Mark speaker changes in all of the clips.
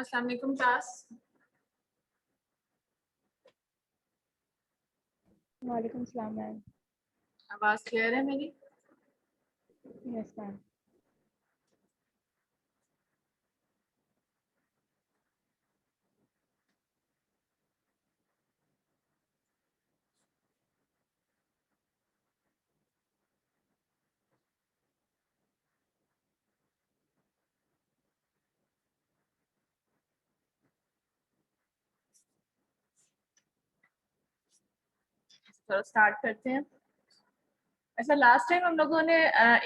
Speaker 1: अस्सलाम वालेकुम क्लास।
Speaker 2: वालेकुम सलाम मैम।
Speaker 1: आवाज़ क्लियर है मेरी?
Speaker 2: Yes ma'am.
Speaker 1: चलो स्टार्ट करते हैं। ऐसा लास्ट टाइम हम लोगों ने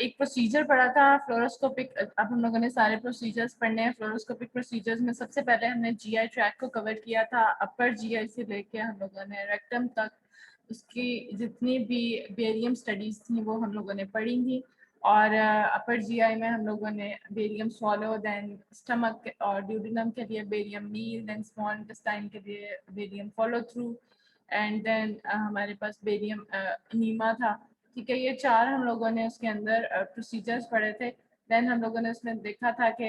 Speaker 1: एक प्रोसीजर पढ़ा था फ्लोरोस्कोपिक। अब हम लोगों ने सारे प्रोसीजर्स पढ़ने हैं। फ्लोरोस्कोपिक प्रोसीजर्स में सबसे पहले हमने जीआई ट्रैक को कवर किया था। अपर जीआई से लेके हम लोगों ने रेक्टम तक उसकी जितनी भी बेरियम स्टडीज थी वो हम लोगों ने पढ़ी थी। और अपर जीआई में हम लोगों ने बेरियम स्वॉलो, देन स्टमक और ड्यूडिनम के लिए barium meal, then small intestine के लिए barium follow through, and then हमारे पास बेरियम नीमा था। ठीक है, ये चार हम लोगों ने उसके अंदर प्रोसीजर्स पढ़े थे। देन हम लोगों ने उसमें देखा था कि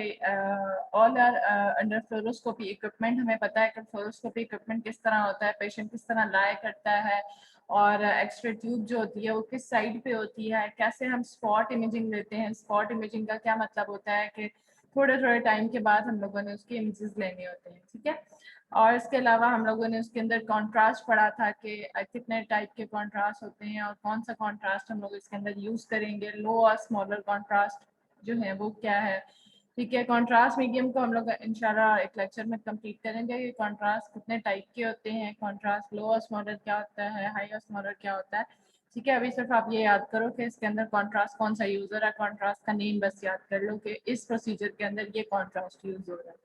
Speaker 1: all are under fluoroscopy equipment. हमें पता है कि फ्लोरोस्कोपी इक्विपमेंट किस तरह होता है, पेशेंट किस तरह लाए करता है, और एक्सरे ट्यूब जो होती है वो किस साइड पे होती है, कैसे हम स्पॉट इमेजिंग लेते हैं। स्पॉट इमेजिंग का क्या मतलब होता है कि थोड़े थोड़े टाइम के बाद हम लोगों ने उसके इमेजेस लेने होते हैं। ठीक है, और इसके अलावा हम लोगों ने उसके अंदर कॉन्ट्रास्ट पढ़ा था कि कितने टाइप के कॉन्ट्रास्ट होते हैं और कौन सा कॉन्ट्रास्ट हम लोग इसके अंदर यूज करेंगे। लो और स्मॉलर कॉन्ट्रास्ट जो है वो क्या है। ठीक है, कॉन्ट्रास्ट मीडियम को हम लोग इंशाल्लाह एक लेक्चर में कंप्लीट करेंगे कि कॉन्ट्रास्ट कितने टाइप के होते हैं, कॉन्ट्रास्ट लो और स्मॉलर क्या होता है, हाई और स्मॉलर क्या होता है। ठीक है, अभी सिर्फ आप ये याद करो कि इसके अंदर कॉन्ट्रास्ट कौन सा यूज हो रहा है। कॉन्ट्रास्ट का नेम बस याद कर लो कि इस प्रोसीजर के अंदर ये कॉन्ट्रास्ट यूज हो रहा है।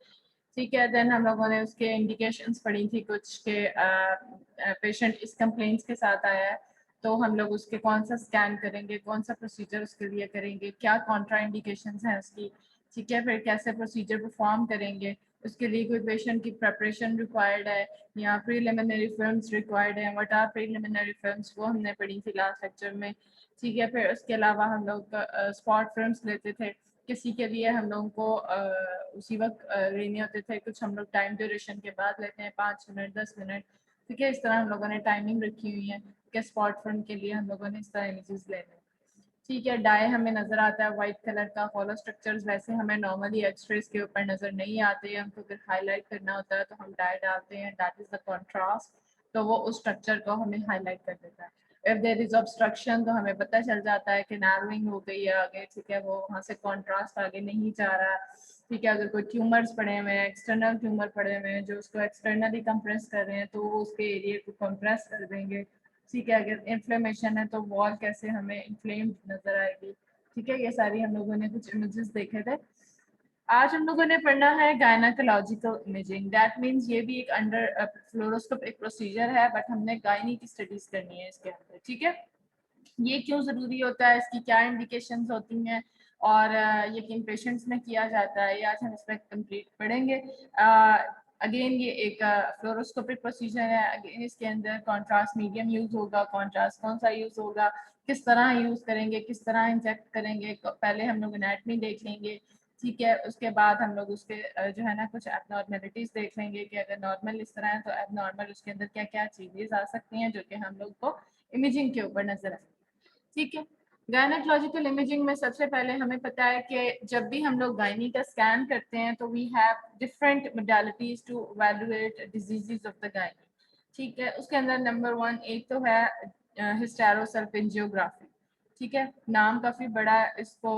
Speaker 1: ठीक है, देन हम लोगों ने उसके इंडिकेशंस पढ़ी थी कुछ के पेशेंट इस कंप्लेंट्स के साथ आया है तो हम लोग उसके कौन सा स्कैन करेंगे, कौन सा प्रोसीजर उसके लिए करेंगे, क्या कॉन्ट्रा इंडिकेशंस हैं उसकी। ठीक है, फिर कैसे प्रोसीजर परफॉर्म करेंगे, उसके लिए कोई पेशेंट की प्रेपरेशन रिक्वायर्ड है या प्रीलिमिनरी फिल्म्स रिक्वायर्ड है, व्हाट आर प्रीलिमिनरी फिल्म्स, वो हमने पढ़ी थी लास्ट लेक्चर में। ठीक है, फिर उसके अलावा हम लोग स्पॉट फिल्म्स लेते थे। किसी के लिए हम लोगों को उसी वक्त लेने होते थे, कुछ हम लोग टाइम ड्यूरेशन के बाद लेते हैं, 5 मिनट 10 मिनट। ठीक है, इस तरह हम लोगों ने टाइमिंग रखी हुई है कि स्पॉट फिल्म के लिए हम लोगों ने इस तरह इमेजेस लेने हैं। ठीक है, डाई हमें नजर आता है वाइट कलर का। हॉलो स्ट्रक्चर्स वैसे हमें नॉर्मली एक्सरेज के ऊपर नजर नहीं आते हैं, हमको अगर हाईलाइट करना होता है तो हम डाई डालते हैं, दैट इज द कॉन्ट्रास्ट। तो वो उस स्ट्रक्चर को हमें हाईलाइट कर देता है। इफ देयर इज ऑब्स्ट्रक्शन तो हमें पता चल जाता है कि नैरोइंग हो गई है आगे। ठीक है, वो वहाँ से कॉन्ट्रास्ट आगे नहीं जा रहा। ठीक है, अगर कोई ट्यूमर्स पड़े हुए हैं, एक्सटर्नल ट्यूमर पड़े हुए हैं जो उसको एक्सटर्नली कंप्रेस कर रहे हैं तो वो उसके एरिया को कंप्रेस कर देंगे। ठीक है, अगर इन्फ्लेमेशन है तो वॉल कैसे हमें इन्फ्लेम्ड नजर आएगी। ठीक है, ये सारी हम लोगों ने कुछ इमेजेस देखे थे। आज हम लोगों ने पढ़ना है गायनाकोलॉजिकल इमेजिंग। दैट मीन्स ये भी एक अंडर फ्लोरोस्कोप एक प्रोसीजर है, बट हमने गायनी की स्टडीज करनी है इसके अंदर। ठीक है, ये क्यों ज़रूरी होता है, इसकी क्या इंडिकेशंस होती हैं और ये किन पेशेंट्स में किया जाता है, ये आज हम इस पर कंप्लीट पढ़ेंगे। अगेन ये एक फ्लोरोस्कोपिक प्रोसीजर है। अगेन इसके अंदर कॉन्ट्रास्ट मीडियम यूज होगा। कॉन्ट्रास्ट कौन सा यूज होगा, किस तरह यूज करेंगे, किस तरह इंजेक्ट करेंगे, पहले हम लोग एनाटमी देख लेंगे। ठीक है, उसके बाद हम लोग उसके जो है ना कुछ एबनॉर्मेलिटीज देख लेंगे कि अगर नॉर्मल इस तरह है तो एबनॉर्मल उसके अंदर क्या क्या चीजें आ सकती हैं जो कि हम लोग को इमेजिंग के ऊपर नजर आए। ठीक है, गायनेकोलॉजिकल इमेजिंग में सबसे पहले हमें पता है कि जब भी हम लोग गायनी का स्कैन करते हैं तो we have different modalities to evaluate diseases of the gynae. ठीक है, उसके अंदर नंबर 1 एक तो है हिस्टेरोसल्फिंजियोग्राफी। ठीक है, नाम काफी बड़ा है इसको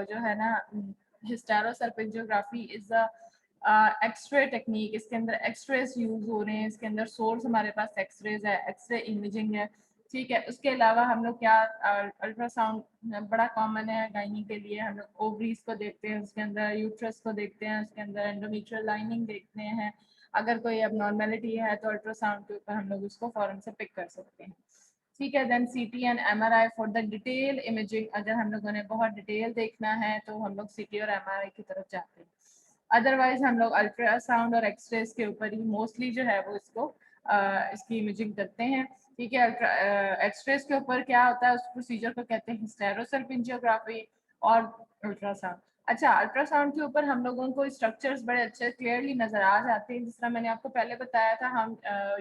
Speaker 1: जो है ना हिस्टेरोसल्फिंजियोग्राफी इज अ एक्सरे टेक्निक। इसके अंदर एक्सरेज यूज हो रहे हैं, इसके अंदर सोर्स हमारे पास एक्सरेज है, एक्सरे इमेजिंग है। ठीक है, उसके अलावा हम लोग क्या अल्ट्रासाउंड बड़ा कॉमन है गायनी के लिए। हम लोग ओवरीज को देखते हैं, उसके अंदर यूट्रस को देखते हैं, उसके अंदर एंडोमेट्रियल लाइनिंग देखते हैं। अगर कोई अबनॉर्मेलिटी है तो अल्ट्रासाउंड के ऊपर हम लोग उसको फौरन से पिक कर सकते हैं। ठीक है, देन सीटी and MRI for the detail imaging. अगर हम लोगों ने बहुत डिटेल देखना है तो हम लोग सीटी और एमआरआई की तरफ जाते हैं। अदरवाइज हम लोग अल्ट्रासाउंड और एक्सरेज के ऊपर ही मोस्टली जो है वो इसकी इमेजिंग करते हैं। ठीक है, एक्सरेज के ऊपर क्या होता है उस प्रोसीजर को कहते हैं हिस्टेरोसल्फिंजियोग्राफी और अल्ट्रासाउंड। अच्छा, अल्ट्रासाउंड के ऊपर हम लोगों को स्ट्रक्चर्स बड़े अच्छे क्लियरली नजर आ जाते हैं, जिस तरह मैंने आपको पहले बताया था। हम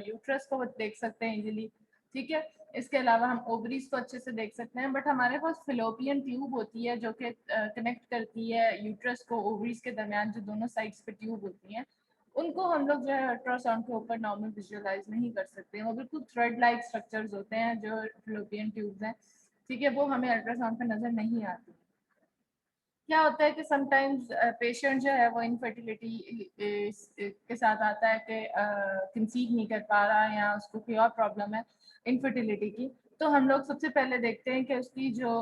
Speaker 1: यूट्रस को देख सकते हैं इजीली, ठीक है। इसके अलावा हम ओवरीज को अच्छे से देख सकते हैं, बट हमारे पास फिलोपियन ट्यूब होती है जो कि कनेक्ट करती है यूट्रस को ओवरीज के दरमियान, जो दोनों साइड्स पे ट्यूब होती हैं। उनको हम लोग जो है अल्ट्रासाउंड के ऊपर नॉर्मल विजुअलाइज नहीं कर सकते हैं। वो बिल्कुल थ्रेड लाइक स्ट्रक्चर्स होते हैं जो फिलोपियन ट्यूब्स हैं, ठीक है। वो हमें अल्ट्रासाउंड पे नजर नहीं आती। क्या होता है कि समटाइम्स पेशेंट जो है वो इनफर्टिलिटी के साथ आता है कि कंसीव नहीं कर पा रहा है या उसको कोई और प्रॉब्लम है इनफर्टिलिटी की। तो हम लोग सबसे पहले देखते हैं कि उसकी जो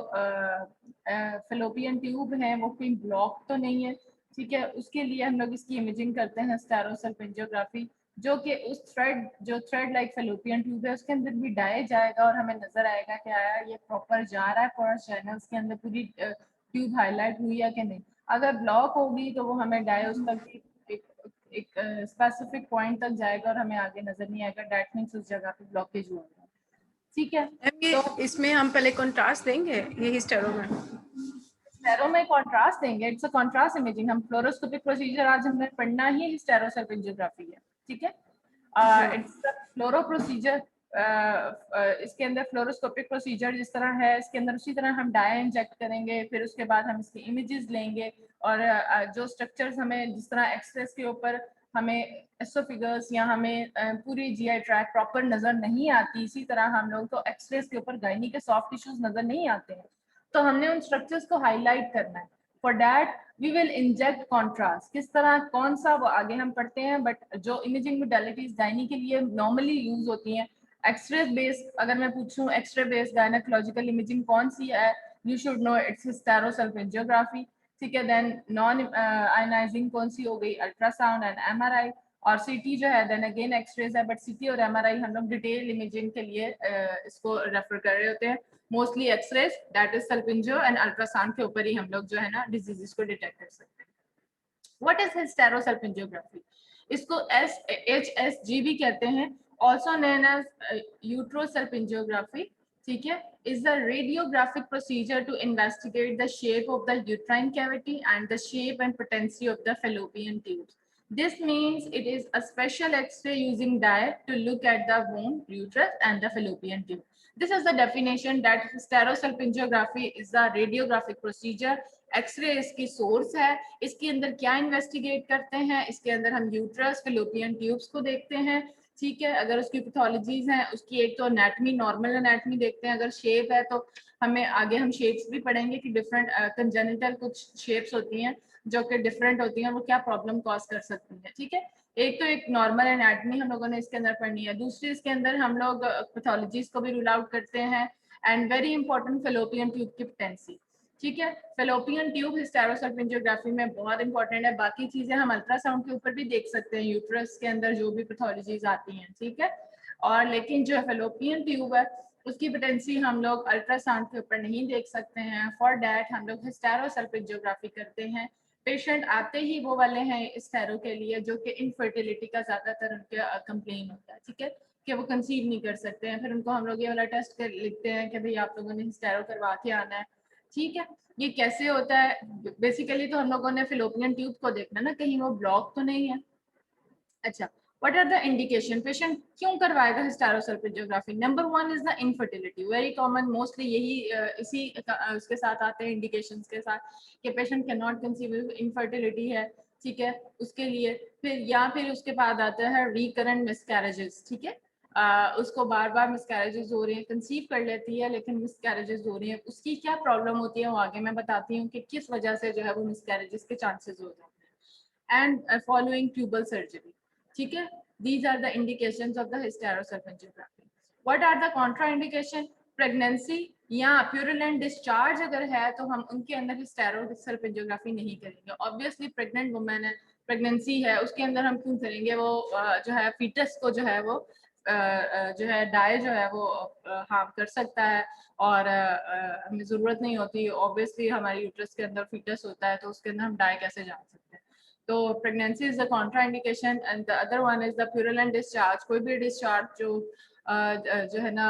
Speaker 1: फेलोपियन ट्यूब है वो कोई ब्लॉक तो नहीं है, ठीक है। उसके लिए हम लोग इसकी इमेजिंग करते हैं स्टेरोसल्फिंजियोग्राफी, जो कि उस थ्रेड लाइक फेलोपियन ट्यूब है उसके अंदर भी डाया जाएगा और हमें नजर आएगा कि आया ये प्रॉपर जा रहा है पोरस चैनल्स के अंदर, पूरी ट्यूब हाईलाइट हुई है कि नहीं। अगर ब्लॉक होगी तो वो हमें डाय उस तक एक एक स्पेसिफिक पॉइंट तक जाएगा और हमें आगे नजर नहीं आएगा। दैट मींस उस जगह पे ब्लॉकेज हुआ है, ठीक है।
Speaker 3: ये
Speaker 1: तो
Speaker 3: इसमें हम पहले कॉन्ट्रास्ट देंगे ये हिस्टेरो में।
Speaker 1: स्टेरो में कॉन्ट्रास्ट देंगे, इट्स अ कॉन्ट्रास्ट इमेजिंग। हम फ्लोरोस्कोपिक प्रोसीजर आज हमने पढ़ना ही स्टेरोसल्फिंजियोग्राफी है, ठीक है। It's a fluoro procedure. इसके अंदर फ्लोरोस्कोपिक प्रोसीजर जिस तरह है, इसके अंदर उसी तरह हम डाया इंजेक्ट करेंगे, फिर उसके बाद हम इसकी इमेजेस लेंगे और जो स्ट्रक्चर्स हमें जिस तरह एक्सरेस के ऊपर हमें एसोफिगस या हमें पूरी जीआई ट्रैक प्रॉपर नजर नहीं आती, इसी तरह हम लोग को एक्सरेस के ऊपर गायनी के सॉफ्ट टिश्यूज नजर नहीं आते हैं। तो हमने उन स्ट्रक्चर्स को हाईलाइट करना है। For that we will inject contrast. किस तरह, कौन सा, वो आगे हम पढ़ते हैं, बट जो इमेजिंग मोडेलिटीज गायनी के लिए नॉर्मली यूज होती हैं, एक्सरे बेस्ड, अगर मैं पूछूं एक्सरे बेस्ड गायनेकोलॉजिकल इमेजिंग कौन सी है, यू शुड नो इट्स स्टेरोसल्फिंजियोग्राफी, ठीक है। देन नॉन आयनाइजिंग कौन सी हो गई, अल्ट्रासाउंड एंड एमआरआई। और सीटी जो है देन अगेन एक्सरेज है, बट सीटी और एमआरआई हम लोग डिटेल इमेजिंग के लिए इसको रेफर कर रहे होते हैं। Mostly x rays that is salpingo and ultrasound के ऊपर ही हम लोग जो है ना डिजीजेस को डिटेक्ट कर सकते हैं। What is hysterosalpingography? इसको HSG भी कहते हैं, also known as uterosalpingiography, ठीक है, is the radiographic procedure to investigate the shape of the uterine cavity and the shape and potency of the fallopian tubes. This means it is a special X-ray using dye to look at the womb, uterus, and the fallopian tube. This is the definition that stereosalpingiography is a radiographic procedure. X-ray इसकी source है, इसके अंदर क्या investigate करते हैं, इसके अंदर हम यूट्रस, फेलोपियन ट्यूब्स को देखते हैं, ठीक है। अगर उसकी पैथोलॉजीज हैं, उसकी एक तो एनाटमी, नॉर्मल एनाटमी देखते हैं, अगर शेप है तो हमें आगे हम शेप्स भी पढ़ेंगे कि डिफरेंट कंजेनिटल कुछ शेप्स होती हैं जो कि डिफरेंट होती हैं, वो क्या प्रॉब्लम कॉज कर सकती हैं, ठीक है। एक तो एक नॉर्मल एनाटमी हम लोगों ने इसके अंदर पढ़नी है, दूसरी इसके अंदर हम लोग पैथोलॉजीज को भी रूल आउट करते हैं and very important fallopian tube की पोटेंसी, ठीक है। फेलोपियन ट्यूब हिस्टेरोसल्फिंजियोग्राफी में बहुत इंपॉर्टेंट है। बाकी चीजें हम अल्ट्रासाउंड के ऊपर भी देख सकते हैं, यूट्रस के अंदर जो भी पैथोलॉजीज आती हैं, ठीक है। और लेकिन जो फेलोपियन ट्यूब है उसकी पोटेंसी हम लोग अल्ट्रासाउंड के ऊपर नहीं देख सकते हैं। फॉर दैट हम लोग हिस्टेरोसल्फिंजियोग्राफी करते हैं। पेशेंट आते ही वो वाले हैं स्टेरो के लिए जो कि इनफर्टिलिटी का ज्यादातर उनके कंप्लेन होता है, ठीक है, कि वो कंसीव नहीं कर सकते हैं। फिर उनको हम लोग ये वाला टेस्ट कर लिखते हैं कि भाई आप लोगों ने हिस्टेरो करवा के आना है, ठीक है। ये कैसे होता है? बेसिकली तो हम लोगों ने फिलोपियन ट्यूब को देखना ना कहीं वो ब्लॉक तो नहीं है। अच्छा, what are the indication? Patient क्यों करवाएगा हिस्टेरोसल्फिंजियोग्राफी? Number 1 is the infertility, very common, mostly यही इसी उसके साथ आते हैं इंडिकेशंस के साथ कि patient can not conceive, infertility है, ठीक है, उसके लिए। फिर उसके बाद आता है रिकरेंट मिसकैरेजेस, ठीक है, उसको बार बार मिसकैरेजेस हो रही हैं, कंसीव कर लेती है लेकिन मिसकैरेजेस हो रही हैं, उसकी क्या प्रॉब्लम होती है वो आगे मैं बताती हूँ कि किस वजह से जो है वो मिसकैरेजेस के चांसेस हो जाते हैं। एंड फॉलोइंग ट्यूबल सर्जरी, ठीक है, these are the indications of the hysterosalpingiography. What are the contraindication? Pregnancy या प्यूरिलेंट डिस्चार्ज अगर है तो हम उनके अंदर हिस्टेरोसल्फिंजियोग्राफी नहीं करेंगे। ऑब्वियसली प्रेग्नेंट वुमेन है, प्रेगनेंसी है, उसके अंदर हम क्यों करेंगे? वो जो है फीटस को जो है वो जो है डाई जो है वो हार्म कर सकता है और हमें ज़रूरत नहीं होती। ऑब्वियसली हमारे यूट्रस के अंदर फीटस होता है तो उसके अंदर हम डाई कैसे जान सकते हैं? तो pregnancy is the contraindication and the other one is the purulent discharge. कोई भी डिस्चार्ज जो है ना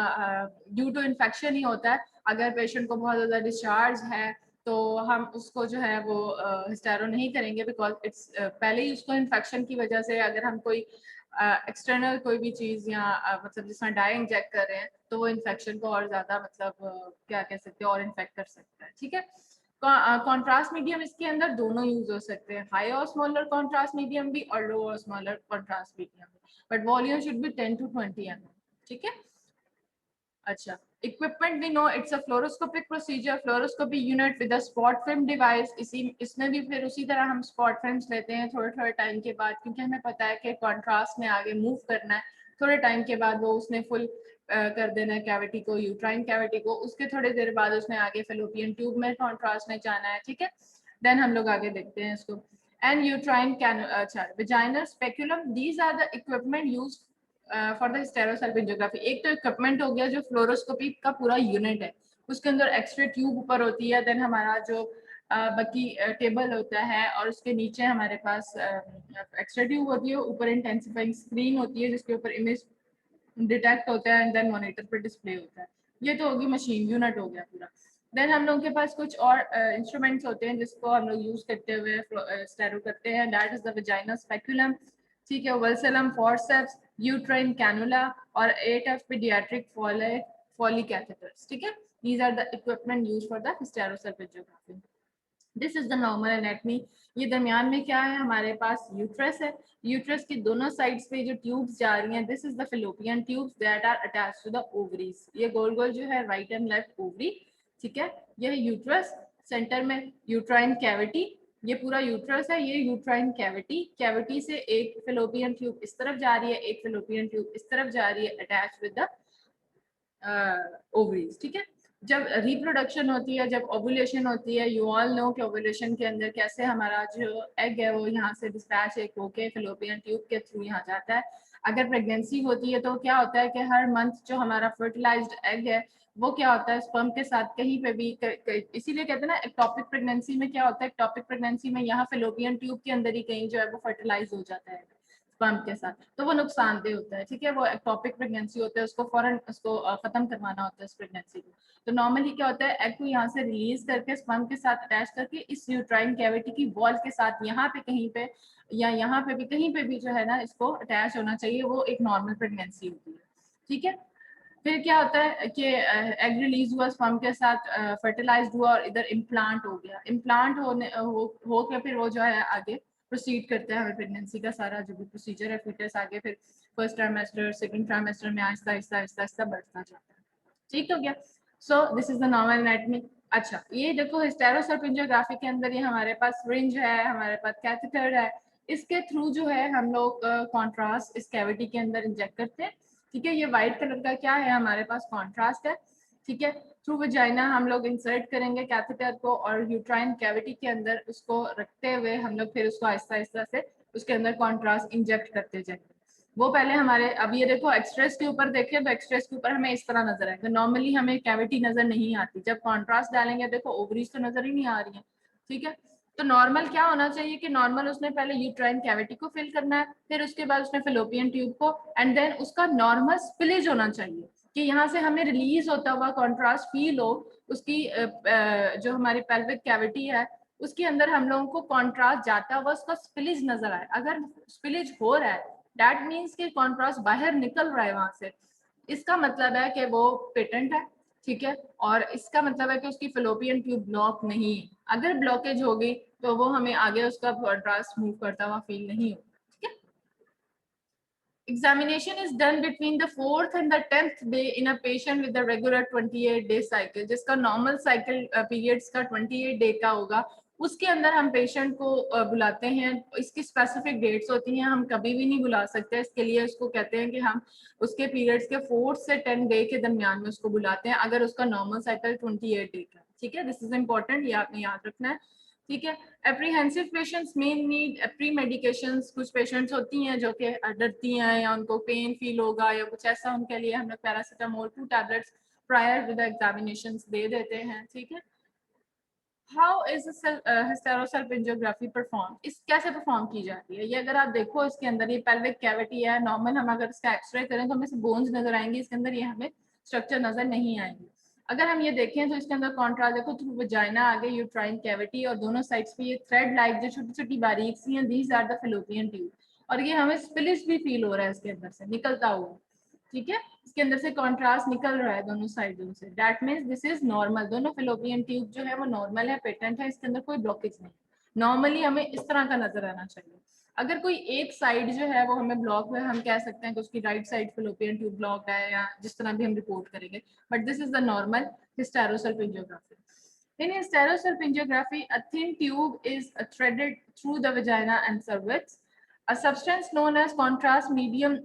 Speaker 1: ड्यू टू इन्फेक्शन ही होता है। अगर पेशेंट को बहुत ज़्यादा डिस्चार्ज है तो हम उसको जो है वो हिस्टेरो नहीं करेंगे, बिकॉज इट्स पहले ही उसको इन्फेक्शन की वजह से अगर हम कोई एक्सटर्नल कोई भी चीज़ या मतलब जिसमें डाई इंजेक्ट कर रहे हैं तो वो इन्फेक्शन को और ज़्यादा मतलब क्या कह सकते हैं और इन्फेक्ट कर सकता है। ठीक है, कॉन्ट्रास्ट मीडियम इसके अंदर दोनों यूज हो सकते हैं, हाई ऑस्मोलर कॉन्ट्रास्ट मीडियम भी और लो ऑस्मोलर कॉन्ट्रास्ट मीडियम भी, but volume should be 10 to 20 ml। ठीक है, अच्छा, equipment we know it's a fluoroscopic procedure, fluoroscopy unit with a spot film device. इसमें भी फिर उसी तरह हम स्पॉट फिल्म्स लेते हैं थोड़े थोड़े टाइम के बाद, क्योंकि हमें पता है कि कॉन्ट्रास्ट में आगे मूव करना है, थोड़े टाइम के बाद वो उसने फुल कर देना है कैविटी को, यूट्राइन कैविटी को, उसके थोड़ी देर बाद उसने आगे फेलोपियन ट्यूब में कॉन्ट्रास्ट में जाना है। ठीक है, देन हम लोग आगे देखते हैं इसको। एंड यूट्राइन कैन अच्छा vaginal speculum, these are the equipment used for the hysterosalpingography. एक तो इक्विपमेंट हो गया जो फ्लोरोस्कोपी का पूरा यूनिट है, उसके अंदर एक्सरे ट्यूब ऊपर होती है, देन हमारा जो बाकी टेबल होता है और उसके नीचे हमारे पास एक्सरे ट्यूब होती है, ऊपर इंटेंसिफाइंग स्क्रीन होती है जिसके ऊपर इमेज डिटेक्ट होता है एंड देन मॉनिटर पर डिस्प्ले होता है। ये तो होगी मशीन यूनिट हो गया पूरा। देन हम लोगों के पास कुछ और इंस्ट्रूमेंट्स होते हैं जिसको हम लोग यूज करते हुए स्टेरो करते हैं, that is the vaginal speculum. ठीक है, वल्सलम, फॉरसेप्स, यूट्राइन कैनुला और 8 of pediatric Foley catheters। ठीक है, these are the equipment used for the hysterosalpingiography। This is the normal anatomy. ये दरमियान में क्या है, हमारे पास यूट्रस है, यूट्रस की दोनों साइड्स पे जो ट्यूब्स जा रही हैं, this is the fallopian tubes that are attached to the ovaries. ये गोल गोल जो है राइट एंड लेफ्ट ओवरी। ठीक है, यह यूट्रस, सेंटर में यूट्राइन कैविटी, ये पूरा यूट्रस है, ये यूट्राइन कैविटी, कैविटी से एक फेलोपियन ट्यूब इस तरफ जा रही है, एक फेलोपियन ट्यूब इस तरफ जा रही है, अटैच विद द ओवरीज। ठीक है, जब रिप्रोडक्शन होती है, जब ओवुलेशन होती है, यू ऑल नो कि ओवुलेशन के अंदर कैसे हमारा जो एग है वो यहाँ से डिस्पैच एक होके फेलोपियन ट्यूब के थ्रू यहाँ जाता है। अगर प्रेगनेंसी होती है तो क्या होता है कि हर मंथ जो हमारा फर्टिलाइज्ड एग है वो क्या होता है स्पर्म के साथ कहीं पे भी इसीलिए कहते हैं ना एक्टोपिक प्रेगनेंसी में क्या होता है, एक्टोपिक प्रेगनेंसी में यहाँ फेलोपियन ट्यूब के अंदर ही कहीं जो है वो फर्टिलाइज हो जाता है स्पर्म के साथ, तो वो नुकसानदेह होता है। ठीक है, वो एक्टोपिक प्रेगनेंसी होता है, उसको फौरन उसको खत्म करवाना होता है इस प्रेगनेंसी को। तो नॉर्मली क्या होता है, एग को यहाँ से रिलीज करके स्पर्म के साथ अटैच करके इस यूट्राइन कैविटी की वॉल के साथ यहाँ पे कहीं पे या यहाँ पे भी कहीं पे भी जो है ना इसको अटैच होना चाहिए, वो एक नॉर्मल प्रेगनेंसी होती है। ठीक है, फिर क्या होता है कि एग रिलीज हुआ स्पर्म के साथ, फर्टिलाइज्ड हुआ और इधर इम्प्लांट हो गया, इम्प्लांट हो के फिर वो जो है आगे प्रोसीड करता है हमें प्रेगनेंसी का सारा जो भी प्रोसीजर है, फिटस आगे फिर फर्स्ट ट्राइमेस्टर सेकंड ट्राइमेस्टर में आहिस्ता आहिस्ता आहिस्ता आहिस्ता बढ़ता जाता है। ठीक हो गया, so this is the normal anatomy. अच्छा, ये देखो हिस्टेरोसल्पिंजियोग्राफी के अंदर ये हमारे पास सिरिंज है, हमारे पास कैथेटर है, इसके थ्रू जो है हम लोग कॉन्ट्रास्ट इस कैविटी के अंदर इंजेक्ट करते हैं। ठीक है, ये व्हाइट कलर का क्या है, हमारे पास कॉन्ट्रास्ट है। ठीक है, थ्रू वजाइना हम लोग इंसर्ट करेंगे कैथेटर को और यूट्राइन कैविटी के अंदर उसको रखते हुए हम लोग फिर उसको आहिस्ता आहिस्ता से उसके अंदर कॉन्ट्रास्ट इंजेक्ट करते जाएंगे। वो पहले हमारे, अब ये देखो एक्सट्रेस के ऊपर देखें तो एक्सट्रेस के ऊपर हमें इस तरह नजर आएगा, नॉर्मली हमें कैविटी नजर नहीं आती, जब कॉन्ट्रास्ट डालेंगे देखो ओवरीज तो नजर ही नहीं आ रही है। ठीक है, तो नॉर्मल क्या होना चाहिए कि नॉर्मल उसने पहले यूट्राइन कैविटी को फिल करना है, फिर उसके बाद उसने फेलोपियन ट्यूब को, एंड देन उसका नॉर्मल स्पिलेज होना चाहिए कि यहाँ से हमें रिलीज होता हुआ कॉन्ट्रास्ट फील हो, उसकी जो हमारी पेल्विक कैविटी है उसके अंदर हम लोगों को कॉन्ट्रास्ट जाता हुआ उसका स्पिलेज नजर आए। अगर स्पिलेज हो रहा है दैट मीन्स कि कॉन्ट्रास्ट बाहर निकल रहा है वहां से, इसका मतलब है कि वो पेटेंट है। ठीक है, और इसका मतलब है कि उसकी फेलोपियन ट्यूब ब्लॉक नहीं है, अगर ब्लॉकेज होगी तो वो हमें आगे उसका कॉन्ट्रास्ट मूव करता हुआ फील नहीं होगा। ठीक है, examination is done between the 4th and the 10th day in a patient with a regular 28-day cycle, जिसका नॉर्मल साइकिल पीरियड्स का 28 डे का होगा, उसके अंदर हम पेशेंट को बुलाते हैं। इसकी स्पेसिफिक डेट्स होती हैं, हम कभी भी नहीं बुला सकते, इसके लिए उसको कहते हैं कि हम उसके पीरियड्स के 4 से 10 डे के दरमियान में उसको बुलाते हैं अगर उसका नॉर्मल साइकिल 28 डे का। ठीक है, दिस इज इम्पोर्टेंट, ये आपने याद रखना है। ठीक है, एप्रीहेंसिव पेशेंट्स में नीड प्री मेडिकेशंस, कुछ पेशेंट्स होती हैं जो कि डरती हैं या उनको पेन फील होगा या कुछ ऐसा, उनके लिए हम लोग paracetamol 2 tablets prior to the examinations दे देते हैं। ठीक है, हाउ इज हिस्टेरोसल्पिंजियोग्राफी परफॉर्म, इस कैसे परफॉर्म की जाती है, ये अगर आप देखो इसके अंदर ये पेल्विक कैविटी है, नॉर्मल हम अगर इसका एक्सरे करें तो हमें बोन्स नजर आएंगे, इसके अंदर ये हमें स्ट्रक्चर नजर नहीं आएंगे। अगर हम ये देखें तो इसके अंदर कॉन्ट्रास्ट देखो, थ्रू वजाइना आगे यूट्राइन कैविटी और दोनों साइड्स पे ये थ्रेड लाइक जो छोटी छोटी बारीक सी हैं, these are the fallopian tube. और ये हमें स्पिलिश भी फील हो रहा है इसके अंदर से निकलता हुआ, ठीक है, इसके अंदर से कॉन्ट्रास्ट निकल रहा है दोनों साइडों से। That means this is normal, दोनों फेलोपियन ट्यूब जो है वो नॉर्मल है, पेटेंट है, इसके अंदर कोई ब्लॉकेज नहीं। नॉर्मली हमें इस तरह का नजर आना चाहिए। अगर कोई एक साइड जो है वो हमें ब्लॉक है, हम कह सकते हैं कि उसकी right side fallopian tube block है, या जिस तरह भी हम रिपोर्ट करेंगे, but this is the normal hysterosalpingiography. In hysterosalpingiography, a thin tube is threaded through the vagina and cervix. A substance known as contrast medium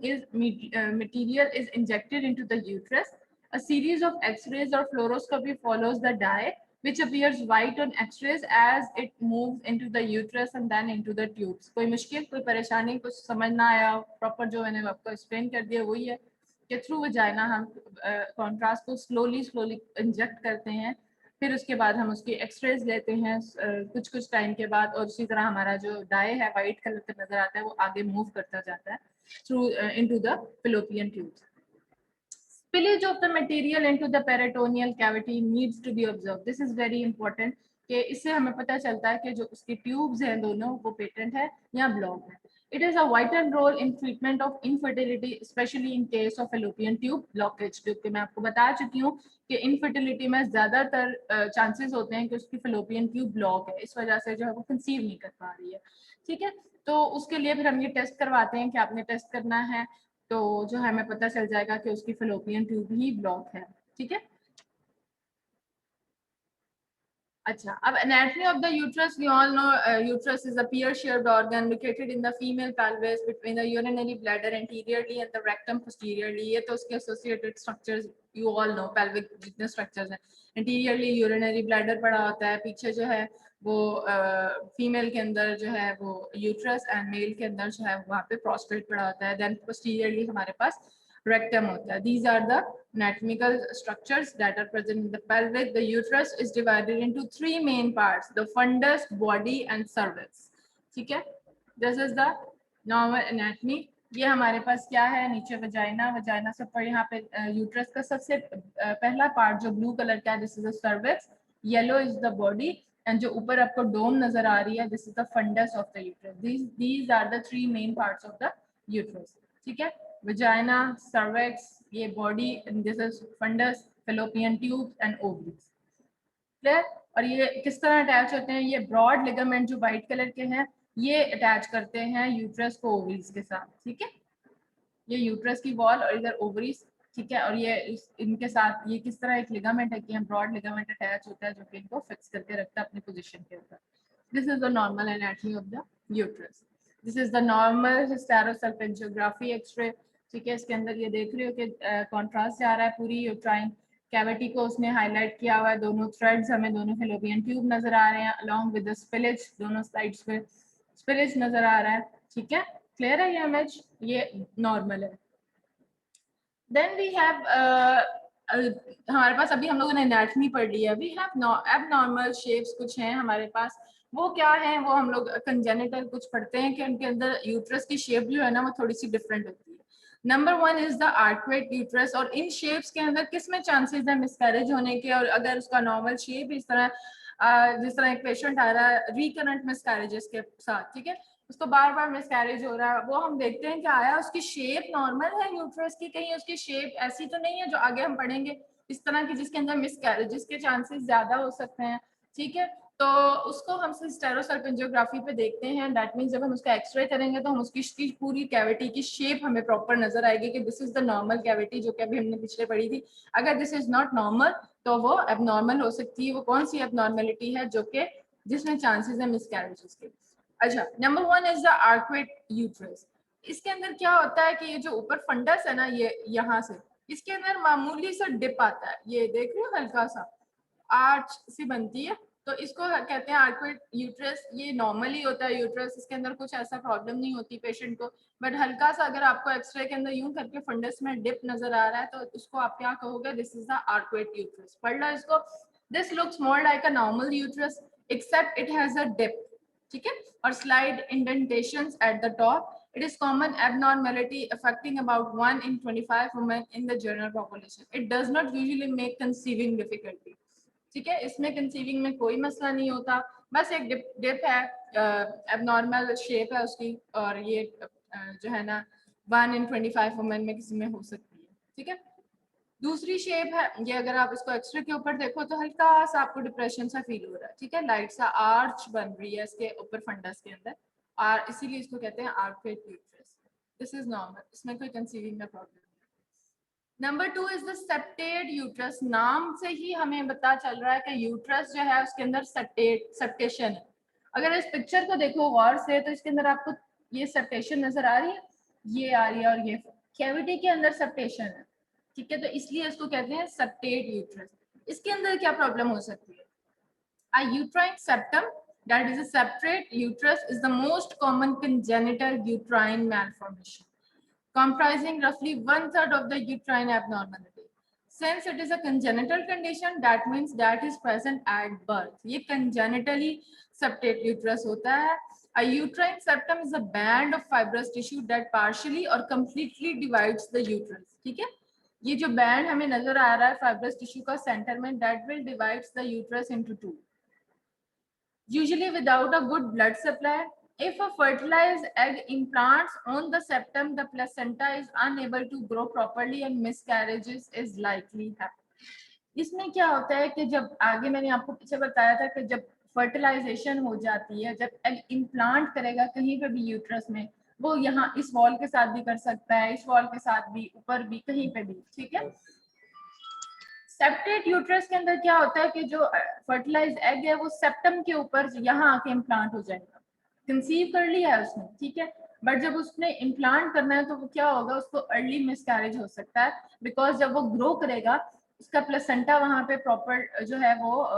Speaker 1: material is injected into the uterus. A series of X-rays or fluoroscopy follows the dye, which appears white on X-rays as it moves into the uterus and then into the tubes. कोई मुश्किल, कोई परेशानी, कुछ समझ ना आया? Proper जो मैंने आपको एक्सप्लेन कर दिया वही है कि थ्रू वजाइना हम कॉन्ट्रास्ट को स्लोली इंजेक्ट करते हैं, फिर उसके बाद हम उसकी एक्सरेज लेते हैं कुछ कुछ टाइम के बाद, और उसी तरह हमारा जो डाई है वाइट कलर का नजर आता है वो आगे मूव करता जाता है through into the fallopian tubes. Spillage of the material into the peritoneal cavity needs to be observed. This is very important कि इससे हमें पता चलता है कि जो उसके ट्यूब्स हैं दोनों वो पेटेंट है या ब्लॉक है. It is a vital role in treatment of infertility, especially in case of fallopian tube blockage. क्योंकि मैं आपको बता चुकी हूँ कि infertility में ज्यादातर चांसेस होते हैं कि उसकी fallopian tube ब्लॉक है, इस वजह से जो है वो कंसीव नहीं कर पा रही है. ठीक है, तो उसके लिए फिर हम ये टेस्ट करवाते हैं कि आपने टेस्ट करना है, तो जो है हमें पता चल जाएगा कि उसकी fallopian ट्यूब ही ब्लॉक है. ठीक है, अच्छा, अब anatomy of the uterus, we all know uterus is a pear-shaped organ located in the female pelvis between the urinary bladder anteriorly and the rectum posteriorly. ये तो उसके associated structures you all know, pelvic जितने structures हैं, anteriorly urinary bladder पड़ा होता है, पीछे जो है वो फीमेल के अंदर जो है वो यूट्रस एंड मेल के अंदर जो है वहाँ पे प्रोस्टेट पड़ा होता है, देन पोस्टीरियरली हमारे पास rectum होता है. These are the anatomical structures that are present in the pelvic. The uterus is divided into three main parts: the fundus, body, and cervix. ठीक है, this is the normal anatomy. ये हमारे पास क्या है, नीचे वजाइना, वजाइना से ऊपर यहाँ पे यूट्रस का सबसे पहला पार्ट जो ब्लू कलर का है, this is the cervix, yellow is the body, and जो ऊपर आपको डोम नजर आ रही है, this is the fundus of the uterus. these are the three main parts of the uterus. ठीक है, vagina, cervix, ये body, and this is fundus, fallopian tubes and ovaries. Clear? और ये किस तरह अटैच होते हैं, ये ब्रॉड लिगामेंट जो वाइट कलर के हैं ये अटैच करते हैं यूट्रस को ओवरीज के साथ. ठीक है, ये यूट्रस की वॉल और इधर ओवरीज. ठीक है, और ये इनके साथ ये किस तरह एक लिगामेंट है कि ब्रॉड लिगामेंट अटैच होता है जो कि इनको फिक्स करके रखता है अपनी पोजीशन के ऊपर. This is the normal anatomy of the uterus. This is the normal hysterosalpingiography X-ray. ठीक है, इसके अंदर ये देख रहे हो कि कॉन्ट्रास्ट जा रहा है, पूरी यूट्राइन कैविटी को उसने हाईलाइट किया हुआ है, दोनों थ्रेड्स हमें दोनों फेलोपियन ट्यूब नजर आ रहे हैं, अलोंग विद द स्पिलेज, दोनों साइड्स पे स्पिलेज नजर आ रहा है. ठीक है, क्लियर है ये इमेज, ये नॉर्मल है. देन वी हैव हमारे पास अभी हम लोगों ने एनाटॉमी पढ़ लिया. वी हैव एबनॉर्मल शेप्स कुछ हैं हमारे पास. वो क्या है, वो हम लोग कंजेनिटल कुछ पढ़ते हैं कि उनके अंदर यूट्रस की शेप जो है ना वो थोड़ी सी डिफरेंट होती है. Number 1 is the arcuate uterus. और इन शेप्स के अंदर किस में चांसेस है मिसकैरेज होने के, और अगर उसका नॉर्मल शेप इस तरह जिस तरह एक पेशेंट आ रहा है रिकरेंट मिसकैरेजेस के साथ, ठीक है, उसको बार बार मिसकैरेज हो रहा है, वो हम देखते हैं कि आया उसकी शेप नॉर्मल है यूट्रस की, कहीं उसकी शेप ऐसी तो नहीं है जो आगे हम पढ़ेंगे इस तरह की जिसके अंदर मिसकैरेजेस के चांसेस ज्यादा हो सकते हैं. ठीक है, तो उसको हम hysterosalpingiography पे देखते हैं. दैट मीन्स जब हम उसका एक्सरे करेंगे तो हम उसकी पूरी कैविटी की शेप हमें प्रॉपर नजर आएगी कि this is the normal cavity जो कि अभी हमने पिछले पढ़ी थी. अगर दिस इज नॉट नॉर्मल तो वो एबनॉर्मल हो सकती है. वो कौन सी एबनॉर्मेलिटी है जो कि जिसमें चांसेस है मिसकैरेजेस के. अच्छा, number 1 is the arcuate uterus. इसके अंदर क्या होता है कि ये जो ऊपर फंडस है ना, ये यहाँ से इसके अंदर मामूली सा डिप आता है, ये देख रहे हो हल्का सा आर्च सी बनती है, तो इसको कहते हैं आर्क्वेट यूट्रस. ये नॉर्मली होता है यूट्रस, इसके अंदर कुछ ऐसा प्रॉब्लम नहीं होती पेशेंट को, बट हल्का सा अगर आपको एक्सरे के अंदर यूं करके फंडस में डिप नजर आ रहा है तो उसको आप क्या कहोगे, this is the arcuate uterus. पढ़ लो इसको. This looks more like a normal uterus except it has a dip. ठीक है, और slight indentations at the top. It is common abnormality affecting about 1 in 25 women in the general population. It does not usually make conceiving difficulty. ठीक है, इसमें conceiving में कोई मसला नहीं होता, बस एक डिप है, एबनॉर्मल शेप है उसकी, और ये जो है ना 1 in 25 वुमेन में किसी में हो सकती है। ठीक है, दूसरी शेप है ये, अगर आप इसको एक्सरे के ऊपर देखो तो हल्का सा आपको डिप्रेशन सा फील हो रहा है। ठीक है, लाइट सा आर्च बन रही है इसके ऊपर फंडस के अंदर, और इसीलिए इसको कहते हैं arcuate uterus. This is normal, इसमें कोई कंसीविंग का प्रॉब्लम नहीं। Number 2 is the septate uterus. नाम से ही हमें पता चल रहा है कि यूट्रस जो है उसके अंदर सेप्टेशन है। अगर इस पिक्चर को देखो गौर से तो इसके अंदर आपको ये सेप्टेशन नजर आ रही है, ये आ रही है, और ये कैविटी के अंदर सेप्टेशन है। ठीक है, तो इसलिए इसको कहते हैं सेप्टेड यूट्रस। इसके अंदर क्या प्रॉब्लम हो सकती है? A uterine septum, that is a separate uterus, is the most common congenital uterine malformation, comprising roughly 1/3 of the uterine abnormality. Since it is a congenital condition, that means that is present at birth. ये congenitally septate uterus होता है। A uterine septum is a band of fibrous tissue that partially or completely divides the uterus. ठीक है, ये जो band हमें नजर आ रहा है फाइब्रस टिश्यू का सेंटर में, that will divides the uterus into two. Usually without a good blood supply. If a fertilized egg implants on the septum, the placenta is unable to grow properly and miscarriages is likely happen. इसमें क्या होता है कि जब आगे मैंने आपको पीछे बताया था कि जब फर्टिलाइजेशन हो जाती है, जब एग इम्प्लांट करेगा कहीं पे भी यूट्रस में, वो यहाँ इस वॉल के साथ भी कर सकता है, इस वॉल के साथ भी, ऊपर भी, कहीं पे भी। ठीक है, सेप्टेट यूट्रस के अंदर क्या होता है कि जो फर्टिलाइज्ड एग है वो सेप्टम के ऊपर यहाँ आके इम्प्लांट हो जाएगा। कंसीव कर लिया है उसने, ठीक है, बट जब उसने इम्प्लांट करना है तो वो क्या होगा, उसको अर्ली मिसकैरेज हो सकता है, बिकॉज जब वो ग्रो करेगा उसका प्लेसेंटा वहां पे प्रॉपर जो है वो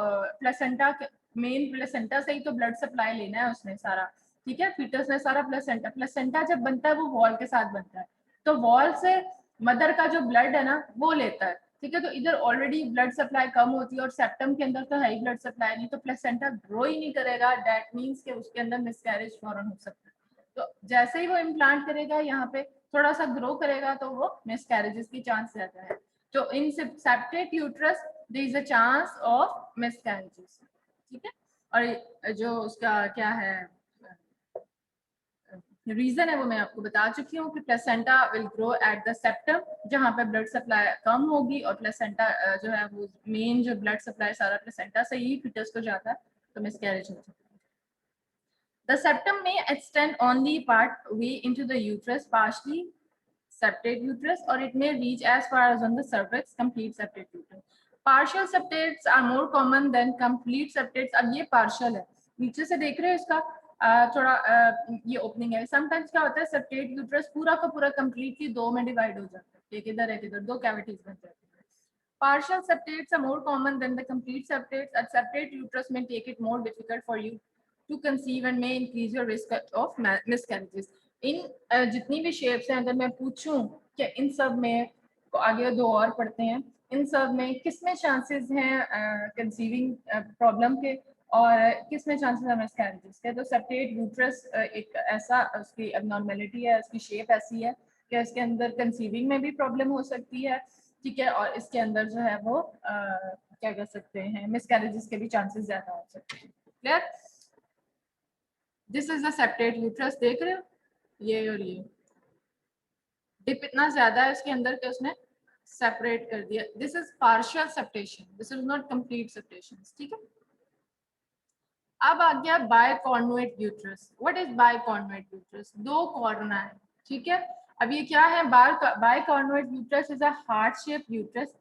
Speaker 1: प्लेसेंटा, मेन प्लेसेंटा से ही तो ब्लड सप्लाई लेना है उसने सारा। ठीक है, फीटस ने सारा प्लेसेंटा, प्लेसेंटा जब बनता है वो वॉल के साथ बनता है, तो वॉल से मदर का जो ब्लड है ना वो लेता है। ठीक है, तो इधर ऑलरेडी ब्लड सप्लाई कम होती है और सेप्टम के अंदर तो है ही ब्लड सप्लाई नहीं, तो प्लेसेंटा ग्रो ही नहीं करेगा, दैट मींस कि उसके अंदर मिसकैरेज फौरन हो सकता है। तो जैसे ही वो इम्प्लांट करेगा यहाँ पे थोड़ा सा ग्रो करेगा तो वो मिसकैरेजेस की चांस रहता है। तो in septate uterus there is a chance of miscarriages. ठीक है, और जो उसका क्या है रीजन है वो मैं आपको बता चुकी हूँ कि placenta will grow at the septum, जहाँ पे ब्लड सप्लाई कम होगी, और प्लेसेंटा जो है वो मेन जो ब्लड सप्लाई सारा प्लेसेंटा से ही फीटस को जाता है, तो मिसकैरेज हो सकता है। The septum may extend only part way into the uterus, partially septate uterus, or it may reach as far as on the cervix, complete septate uterus. Partial septates are more common than complete septates. अब ये partial है, नीचे से देख रहे हो इसका थोड़ा ये ओपनिंग है। समटाइम्स क्या होता है, सेप्टेट यूट्रस पूरा का पूरा कंप्लीटली दो में डिवाइड हो जाता है, एक इधर एक इधर, दो कैविटीज बन जाती है। Partial septates are more common than the complete septates. A septate uterus may make it more difficult for you to conceive and may increase your risk of miscarriages. इन जितनी भी शेप्स हैं, अगर मैं पूछूं कि इन सब में, आगे दो और पढ़ते हैं, इन सब में किस में चांसेस हैं कंसीविंग प्रॉब्लम के और किस में चांसेस है मिसकैरेजेस के, तो सेप्टेट यूट्रस एक ऐसा उसकी एबनॉर्मेलिटी है, उसकी शेप ऐसी है कि इसके अंदर कंसीविंग में भी प्रॉब्लम हो सकती है। ठीक है, और इसके अंदर जो है वो क्या कह सकते हैं, मिसकैरेजेस के भी चांसेस ज्यादा हो सकते हैं। Clear? This is the septate uterus, देख रहे हो ये, और ये डिप इतना ज्यादा है इसके अंदर कि उसने सेपरेट कर दिया। This is partial septation, this is not complete septation. ठीक है, अब आ गया bicornuate uterus. What is bicornuate uterus? दो कॉर्ना है। ठीक है, अब ये क्या है, bicornuate uterus is a heart shape uterus,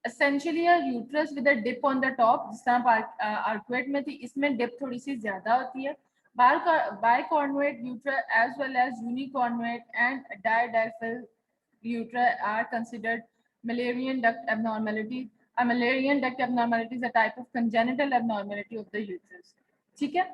Speaker 1: essentially a uterus with a dip on the top, जिस तरह आर्क्वेट में थी, इसमें डिप थोड़ी सी ज्यादा होती है। Bicornuate uterus as well as unicornuate and didelphid uterus are considered Mullerian duct abnormality. A Mullerian duct abnormality is a type of congenital abnormality of the uterus. ठीक है,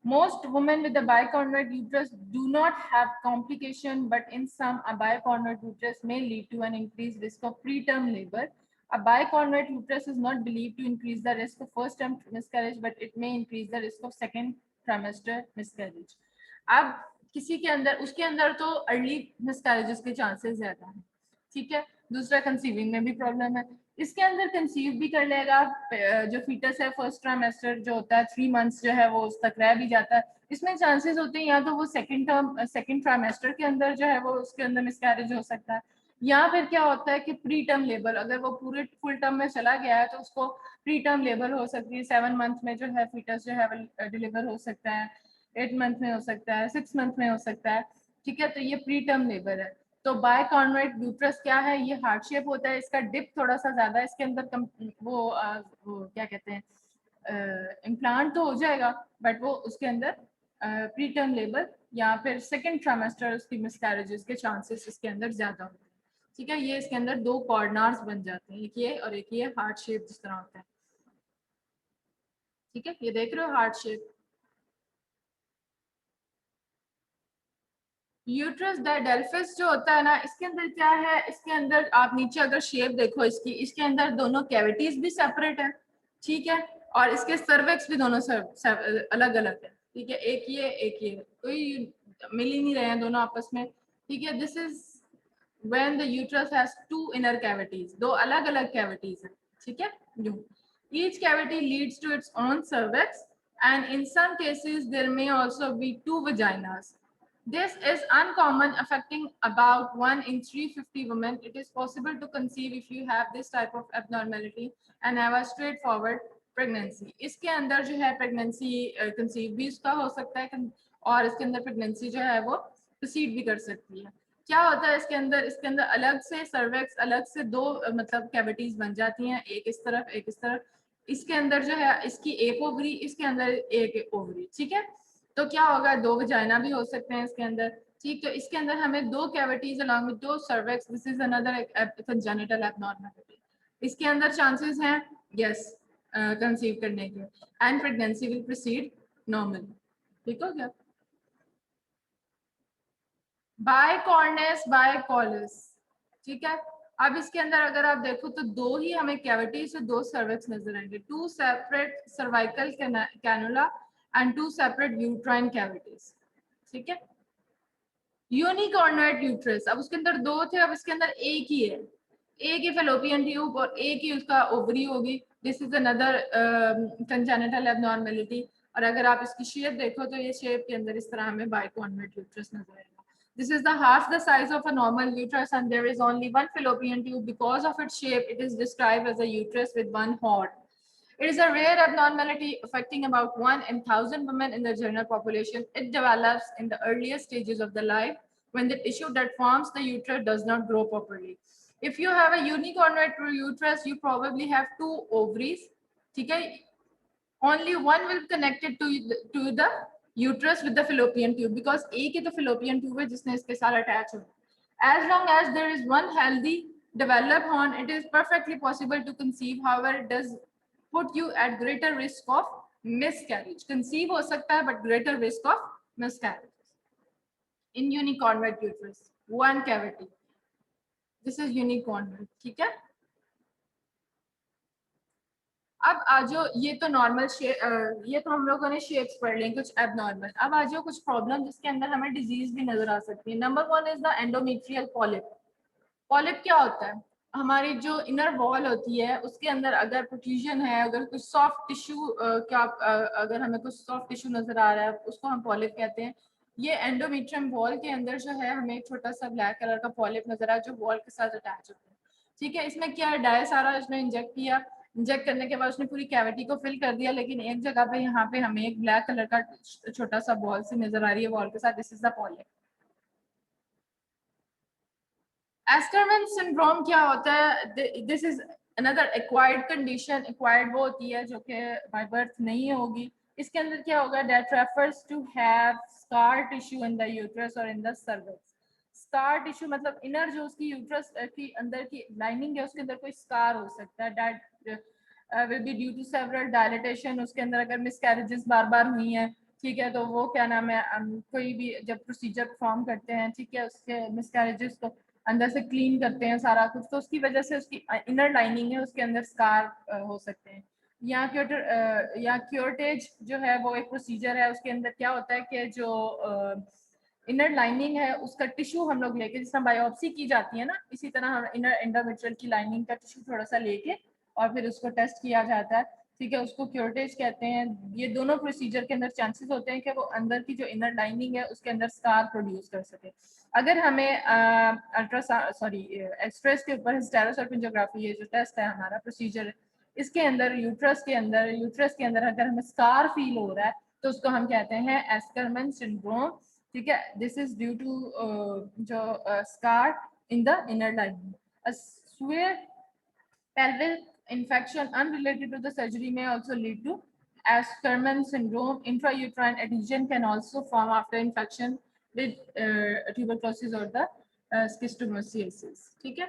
Speaker 1: most women with a bicornuate uterus do not have complication, but in some a bicornuate uterus may lead to an increased risk of preterm labor. A bicornuate uterus is not believed to increase the risk of first trimester miscarriage, but it may increase the risk of second trimester miscarriage. अब किसी के अंदर, उसके अंदर तो early miscarriages के chances ज्यादा हैं, ठीक है। दूसरा कंसीविंग में भी प्रॉब्लम है, इसके अंदर कंसीव भी कर लेगा, जो फीटस है फर्स्ट ट्राइमेस्टर जो होता है 3 मंथ्स जो है वो उस तक रह भी जाता है, इसमें चांसेस होते हैं या तो वो सेकंड ट्राइमेस्टर के अंदर जो है वो उसके अंदर मिसकैरेज हो सकता है, या फिर क्या होता है कि प्री टर्म लेबर, अगर वो पूरे फुल टर्म में चला गया है तो उसको प्री टर्म लेबर हो सकती है, 7 मंथ में जो है फीटस जो है डिलीवर हो सकता है, 8 मंथ में हो सकता है, 6 मंथ में हो सकता है, ठीक है। तो ये प्री टर्म लेबर है। तो बाय कॉन्वेट यूट्रस क्या है, ये हार्ट शेप होता है, इसका डिप थोड़ा सा ज्यादा है, इसके अंदर वो क्या कहते हैं, इम्प्लांट तो हो जाएगा, बट वो उसके अंदर प्री टर्म लेबर या फिर सेकेंड ट्राइमेस्टर उसकी मिसकैरेजेस के चांसेस इसके अंदर ज्यादा होते हैं, ठीक है। ये इसके अंदर 2 कॉर्नर्स बन जाते हैं, एक ये और एक ये हार्ट शेप जिस तरह होता है, ठीक है। ये देख रहे हो हार्ट शेप। यूट्रस डायडेल्फिस जो होता है ना, इसके अंदर क्या है, इसके अंदर आप नीचे अगर शेप देखो इसकी, इसके अंदर दोनों कैविटीज भी सेपरेट है, ठीक है, और इसके सर्वेक्स भी दोनों अलग अलग है, ठीक है। एक ये कोई मिल ही नहीं रहे हैं दोनों आपस में, ठीक है। This is when the uterus has 2 inner cavities, दो अलग अलग cavities हैं, ठीक है। each cavity leads to its own cervix and in some cases there may also be 2 vaginas. This is uncommon, affecting about 1 in 350 women. It is possible to conceive if you have this type of abnormality and have a straightforward pregnancy. इसके अंदर जो है pregnancy conceive भी इसका हो सकता है और इसके अंदर pregnancy जो है वो proceed भी कर सकती है। क्या होता है इसके अंदर अलग से सर्वेक्स, अलग से 2 मतलब कैविटीज बन जाती हैं, एक इस तरफ एक इस तरफ, इसके अंदर जो है इसकी एक ओवरी, इसके अंदर एक ओवरी, ठीक है। तो क्या होगा, 2 वजाइना भी हो सकते हैं इसके अंदर, ठीक। तो इसके अंदर हमें 2 cavities along with 2 cervix, this is another congenital abnormality, इसके अंदर चांसेस हैं यस कंसीव करने के, and pregnancy will proceed normally, ठीक हो गया। बायकॉर्नेस बायकॉलिस, ठीक है। अब इसके अंदर अगर आप देखो तो 2 ही हमें कैविटी से 2 सर्विक्स नजर आएंगे, 2 separate cervical cannula and 2 separate uterine cavities, ठीक है। यूनिकॉर्नेट यूट्रस, अब उसके अंदर 2 थे, अब इसके अंदर एक ही है, एक ही फेलोपियन ट्यूब और एक ही उसका ओवरी होगी, this is another congenital abnormality. और अगर आप इसकी शेप देखो तो ये शेप के अंदर इस तरह हमें बायकॉर्नेट यूट्रस नजर आएगा। This is the half the size of a normal uterus and there is only 1 fallopian tube. Because of its shape, it is described as a uterus with 1 horn. It is a rare abnormality affecting about 1 in 1,000 women in the general population. It develops in the earliest stages of the life when the tissue that forms the uterus does not grow properly. If you have a unicornuate uterus, you probably have 2 ovaries. Okay? Only one will connect it to the uterus with the fallopian tube because एक ही तो fallopian tube है जिसने इसके साथ attach हो. As long as there is one healthy developed horn, it is perfectly possible to conceive. However, it does put you at greater risk of miscarriage. Conceive हो सकता है, but greater risk of miscarriage. In unicornuate uterus, 1 cavity. This is unicornuate, ठीक है। अब आ जाओ, ये तो normal shape, ये तो हम लोगों ने शेप्स पढ़ ली कुछ एबनॉर्मल। अब आ जाओ कुछ प्रॉब्लम जिसके अंदर हमें डिजीज भी नजर आ सकती है। Number 1 is the endometrial polyp. Polyp क्या होता है, हमारी जो इनर वॉल होती है उसके अंदर अगर प्रोट्रूजन है, अगर कुछ सॉफ्ट टिश्यू अगर हमें कुछ सॉफ्ट टिश्यू नजर आ रहा है उसको हम पॉलिप कहते हैं। ये एंडोमेट्रियम वॉल के अंदर जो है हमें एक छोटा सा ब्लैक कलर का पॉलिप नजर आया जो वॉल के साथ अटैच होता है, ठीक है। इसमें क्या डाय सारा इसमें इंजेक्ट किया, इंजेक्ट करने के बाद उसने पूरी कैविटी को फिल कर दिया, लेकिन एक जगह पे यहाँ पे हमें एक ब्लैक कलर का छोटा सा बॉल से नजर आ रही है वॉल के साथ, this is the polyp. Asherman syndrome क्या होता है, this is another acquired condition. Acquired वो होती है जो कि बाय बर्थ नहीं होगी। इसके अंदर क्या होगा, that refers to have scar tissue in the uterus और in the cervix. Scar tissue मतलब इनर जो उसकी यूट्रस की अंदर की लाइनिंग है उसके अंदर कोई स्कार हो सकता है, that will be due to several dilatation. उसके अंदर अगर मिसकैरेजेस बार बार हुई हैं, ठीक है, तो वो क्या नाम है, कोई भी जब प्रोसीजर परफॉर्म करते हैं, ठीक है, उसके मिसकैरेजेस को अंदर से क्लीन करते हैं सारा कुछ, तो उसकी वजह से उसकी इनर लाइनिंग है उसके अंदर स्कार हो सकते हैं। या क्योरटेज जो है वो एक प्रोसीजर है, उसके अंदर क्या होता है कि जो इनर लाइनिंग है उसका टिश्यू हम लोग लेके, जिस तरह बायोप्सी की जाती है ना, इसी तरह हम इनर एंडोमेट्रियल की लाइनिंग का टिश्यू थोड़ा सा लेके और फिर उसको टेस्ट किया जाता है, ठीक है, उसको क्योरटेज कहते हैं। ये दोनों प्रोसीजर के अंदर चांसेस होते हैं कि वो अंदर की जो इनर लाइनिंग है उसके अंदर स्कार प्रोड्यूस कर सके। अगर हमें एक्सप्रेस के ऊपर हिस्टेरोसल्पिंजोग्राफी, ये जो टेस्ट है हमारा प्रोसीजर, इसके अंदर यूट्रस के अंदर अगर हमें स्कार फील हो रहा है तो उसको हम कहते हैं एस्करमैन सिंड्रोम, ठीक है। दिस इज ड्यू टू जो scar in the inner lining. Pelvic infection unrelated to the surgery may also lead to Askerman syndrome. Intrauterine adhesion can also form after infection with tuberculosis or the schistosomiasis, ठीक है।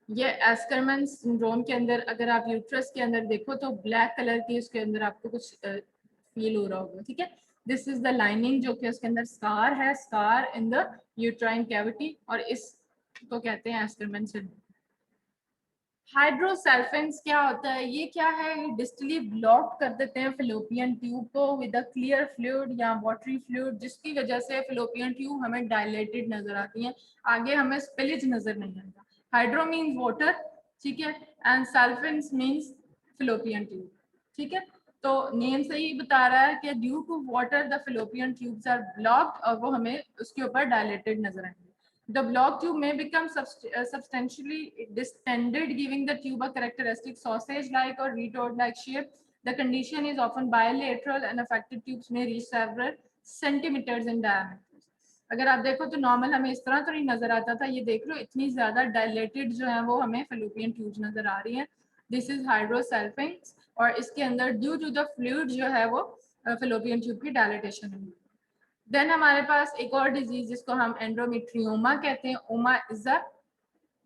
Speaker 1: ये एस्करमैन syndrome के अंदर अगर आप uterus के अंदर देखो तो ब्लैक कलर की उसके अंदर आपको कुछ फील हो रहा होगा, ठीक है। दिस इज द लाइनिंग जो कि उसके अंदर स्कार है, scar in the uterine cavity, और इसको कहते हैं एस्करमैन सिंड्रोम। हाइड्रोसल्फेंस क्या होता है, ये क्या है, ये डिस्टली ब्लॉक कर देते हैं फिलोपियन ट्यूब को विद अ क्लियर फ्लूइड या वाटरी फ्लूइड, जिसकी वजह से फिलोपियन ट्यूब हमें डायलेटेड नजर आती है, आगे हमें स्पिलेज नजर नहीं आता। हाइड्रो मीन्स वाटर, ठीक है, एंड सल्फेंस मीन्स फिलोपियन ट्यूब, ठीक है। तो नेम से ही बता रहा है कि due to water the fallopian tubes are blocked, और वो हमें उसके ऊपर डायलेटेड नजर आएंगे। The blocked tube may become substantially distended, giving the tube a characteristic sausage-like or retort-like shape. The condition is often bilateral and affected tubes may reach several centimeters in diameter. अगर आप देखो तो normal हमें इस तरह तो नहीं नजर आता था, ये देख लो इतनी ज्यादा डायलेटेड जो है वो हमें फिलोपियन ट्यूब्स नजर आ रही है। दिस इज हाइड्रोसल्फेंस, और इसके अंदर ड्यू टू द फ्लूइड जो है वो फिलोपियन ट्यूब की डायलेटेशन हुई। देन हमारे पास एक और डिजीज जिसको हम एंडोमेट्रियोमा कहते हैं। ओमा is a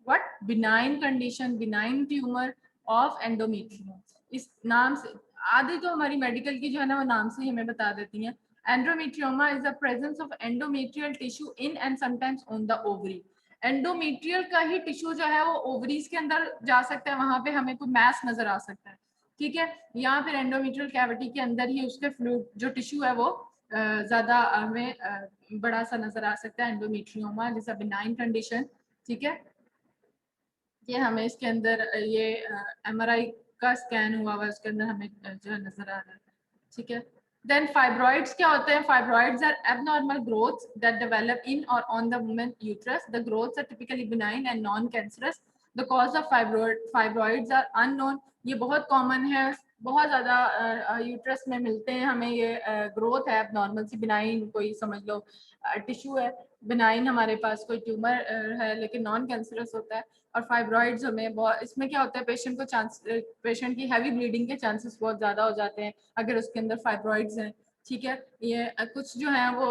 Speaker 1: what, benign condition, benign tumour of endometrium. इस नाम से आधी तो हमारी मेडिकल की जो है ना वो नाम से ही हमें बता देती हैं। Endometrioma is the presence of endometrial tissue in and sometimes on the ovary. Endometrial का ही टिश्यू जो है वो ओवरीज के अंदर जा सकता है, वहां पे हमें कोई मैस नजर आ सकता है, ठीक है, या फिर एंडोमेट्रियल कैविटी के अंदर ही उसके फ्लूइड जो टिश्यू है वो ज्यादा हमें बड़ा सा नजर आ सकता है। Endometrioma is a benign condition, ठीक है। ये हमें इसके अंदर ये एमआरआई का स्कैन हुआ हुआ है, उसके अंदर हमें जो है नजर आ रहा है, ठीक है। देन फाइब्रॉइड्स क्या होते हैं, fibroids are abnormal growths that develop in और on the women uterus. The growths are typically benign and non cancerous. The cause of fibroids are unknown. ये बहुत कॉमन है, बहुत ज्यादा यूट्रस में मिलते हैं हमें, ये ग्रोथ है एबनॉर्मल सी, बिनाइन कोई समझ लो टिश्यू है, बिनाइन हमारे पास कोई ट्यूमर है लेकिन नॉन कैंसरस होता है। और फाइब्रॉइड्स हमें बहुत, इसमें क्या होता है पेशेंट की हैवी ब्लीडिंग के चांसेस बहुत ज़्यादा हो जाते हैं अगर उसके अंदर फाइब्रॉइड्स हैं, ठीक है। ये कुछ जो है वो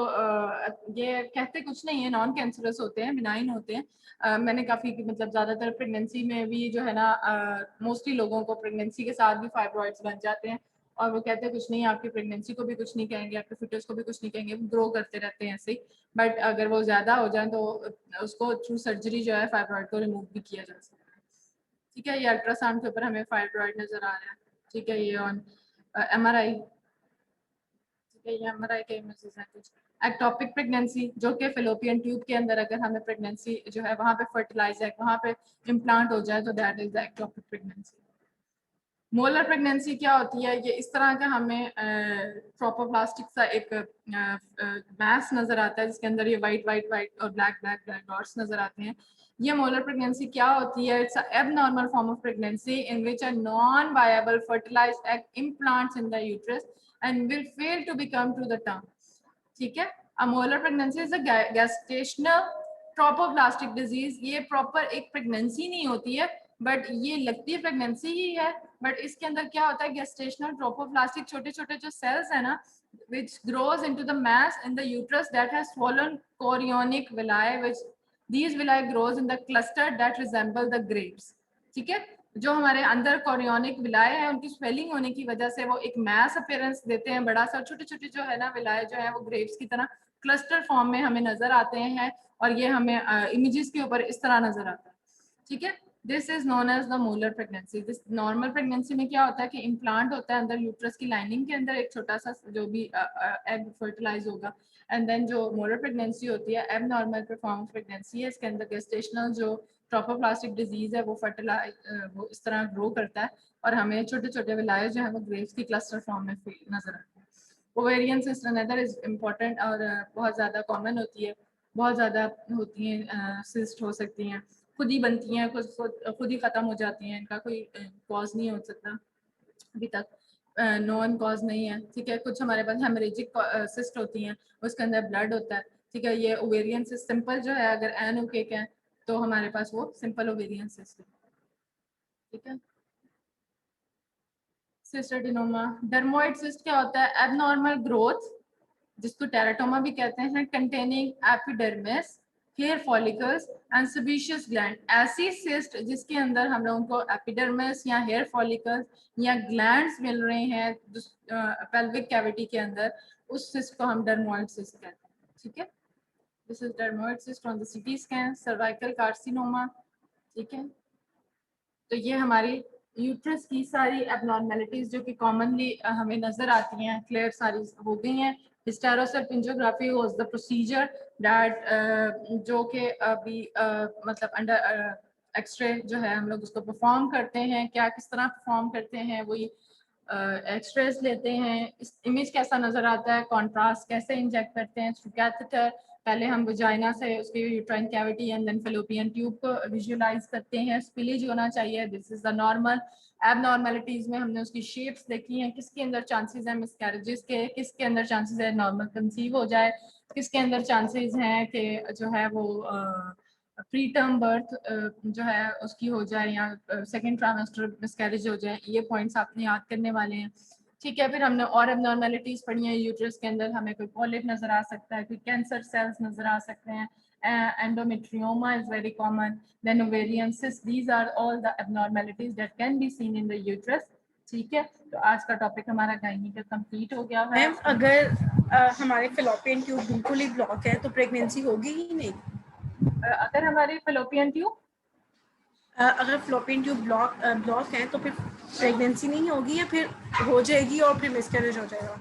Speaker 1: ये कहते कुछ नहीं है, नॉन कैंसरस होते हैं, बिनाइन होते हैं। मैंने काफ़ी मतलब ज़्यादातर प्रेगनेंसी में भी जो है ना मोस्टली लोगों को प्रेगनेंसी के साथ भी फाइब्रॉइड्स बन जाते हैं, और वो कहते हैं कुछ नहीं, आपकी प्रेगनेंसी को भी कुछ नहीं कहेंगे, आपके फिटस को भी कुछ नहीं कहेंगे, ग्रो करते रहते हैं ऐसे ही। बट अगर वो ज़्यादा हो जाए तो उसको थ्रू सर्जरी जो है फाइब्रॉइड को रिमूव भी किया जा सकता है, ठीक है। ये अल्ट्रासाउंड के ऊपर हमें फाइब्रॉइड नज़र आ रहा है, ठीक है। ये ऑन एमआरआई, ठीक है, ये एमआरआई के इमेजेस हैं कुछ। एक्टोपिक प्रेगनेंसी, जो कि फिलोपियन ट्यूब के अंदर अगर हमें प्रेगनेंसी जो है वहाँ पे फर्टिलाइज है, वहाँ पे इम्प्लांट हो जाए तो that is the ectopic pregnancy. Molar pregnancy क्या होती है, ये इस तरह का हमें ट्रोपोप्लास्टिक सा एक मैस नजर आता है जिसके अंदर ये वाइट वाइट वाइट और ब्लैक ब्लैक ब्लैक डॉट्स नजर आते हैं। ये मोलर प्रेगनेंसी क्या होती है, it's abnormal form of pregnancy in which a non viable fertilized egg implants in the uterus and will fail to become to the term, ठीक है। A molar pregnancy is a gestational trophoblastic disease. ये proper एक pregnancy नहीं होती है, but ये लगती है प्रेगनेंसी ही है, बट इसके अंदर क्या होता है, गेस्टेशनल ट्रोपोप्लास्टिक छोटे छोटे जो सेल्स है ना which grows into the mass in the uterus that has swollen chorionic villi, which these villi grows in the cluster that resemble the grapes, ठीक है। जो हमारे अंदर कोरियोनिक विलाय है उनकी स्वेलिंग होने की वजह से वो एक मैस अपीयरेंस देते हैं बड़ा सा, छोटे छोटे जो है ना विलाय जो है वो ग्रेप्स की तरह क्लस्टर फॉर्म में हमें नजर आते हैं, और ये हमें इमेजेस के ऊपर इस तरह नजर आता है, ठीक है। This is known as the molar pregnancy. This normal pregnancy में क्या होता है कि इम्प्लांट होता है अंदर यूट्रस की लाइनिंग के अंदर, एक छोटा सा जो भी एग फर्टिलाइज होगा, एंड देन जो मोलर प्रेगनेंसी होती है एब नॉर्मल परफॉर्मेंस प्रेगनेंसी है, इसके अंदर गेस्टेशनल जो ट्रोपोप्लास्टिक डिजीज है वो वो इस तरह ग्रो करता है और हमें छोटे छोटे विलायस जो है वो ग्रेव्स की क्लस्टर फॉर्म में नजर आते हैं। Ovarian cyst another is important और बहुत ज़्यादा कॉमन होती है, बहुत ज़्यादा होती हैं, सिस्ट हो सकती हैं, खुद ही बनती हैं, खुद ही ख़त्म हो जाती हैं, इनका कोई कॉज नहीं हो सकता अभी तक, नॉन कॉज नहीं है। ठीक है, कुछ हमारे पास हेमरेजिक सिस्ट होती हैं, उसके अंदर ब्लड होता है। ठीक है, ये ओवेरियन सिस्ट सिंपल जो है, अगर एन ओकेक है तो हमारे पास वो सिंपल ओवेरियन सिस्ट है। ठीक है, सिस्टोडिनोमा। डर्मोइड सिस्ट क्या होता है? एबनॉर्मल ग्रोथ, जिसको टेराटोमा भी कहते हैं, containing epidermis, hair follicles and sebaceous gland. ऐसी सिस्ट जिसके अंदर हम लोगों को एपिडर्मिस या हेयर फॉलिकल्स या ग्लैंड्स मिल रहे हैं पेल्विक कैविटी के अंदर, उस सिस्ट को हम डर्मोइड सिस्ट कहते हैं। ठीक है, this is dermoid cyst on the CT scan. Cervical carcinoma. ठीक है, तो ये हमारी यूट्रस की सारी एबनॉर्मेलिटीज जो कि कॉमनली हमें नजर आती हैं, क्लियर सारी हो गई हैं। हिस्टेरोसल्पिंजोग्राफी वाज द प्रोसीजर दैट जो कि अभी मतलब अंडर एक्सरे जो है हम लोग उसको परफॉर्म करते हैं। क्या किस तरह परफॉर्म करते हैं? वही एक्सरेज लेते हैं, इस इमेज कैसा नजर आता है, कॉन्ट्रास्ट कैसे इंजेक्ट करते हैं थ्रू कैथेटर। पहले हम वजाइना से उसकी uterine cavity and then fallopian tube को विजुअलाइज करते हैं। स्पिलेज होना चाहिए, this is the normal. Abnormalities में हमने उसकी शेप्स देखी हैं, किसके अंदर चांसेस हैं मिसकैरेजेस के, किसके अंदर चांसेस है नॉर्मल कंसीव हो जाए, किसके अंदर चांसेस हैं कि जो है वो प्री टर्म बर्थ जो है उसकी हो जाए या सेकेंड ट्राइमेस्टर मिसकैरेज हो जाए। ये पॉइंट्स आपने याद करने वाले हैं। ठीक है, फिर हमने और एबनॉर्मेलिटीज पढ़ी हैं। यूट्रस के अंदर हमें कोई पॉलिप नजर आ सकता है, कोई कैंसर सेल्स नजर आ सकते हैं, endometrioma is very common, then ovarian cysts, these are all the abnormalities that can be seen in the uterus। ठीक है, तो आज का टॉपिक हमारा गायनी का कंप्लीट हो गया है।
Speaker 3: मैम अगर हमारे फेलोपियन ट्यूब बिल्कुल ही ब्लॉक है तो प्रेगनेंसी होगी ही नहीं।
Speaker 1: अगर हमारी फेलोपियन ट्यूब
Speaker 3: अगर फेलोपियन ट्यूब ब्लॉक है तो फिर प्रेगनेंसी नहीं होगी या फिर हो जाएगी और फिर मिसकैरेज हो जाएगा?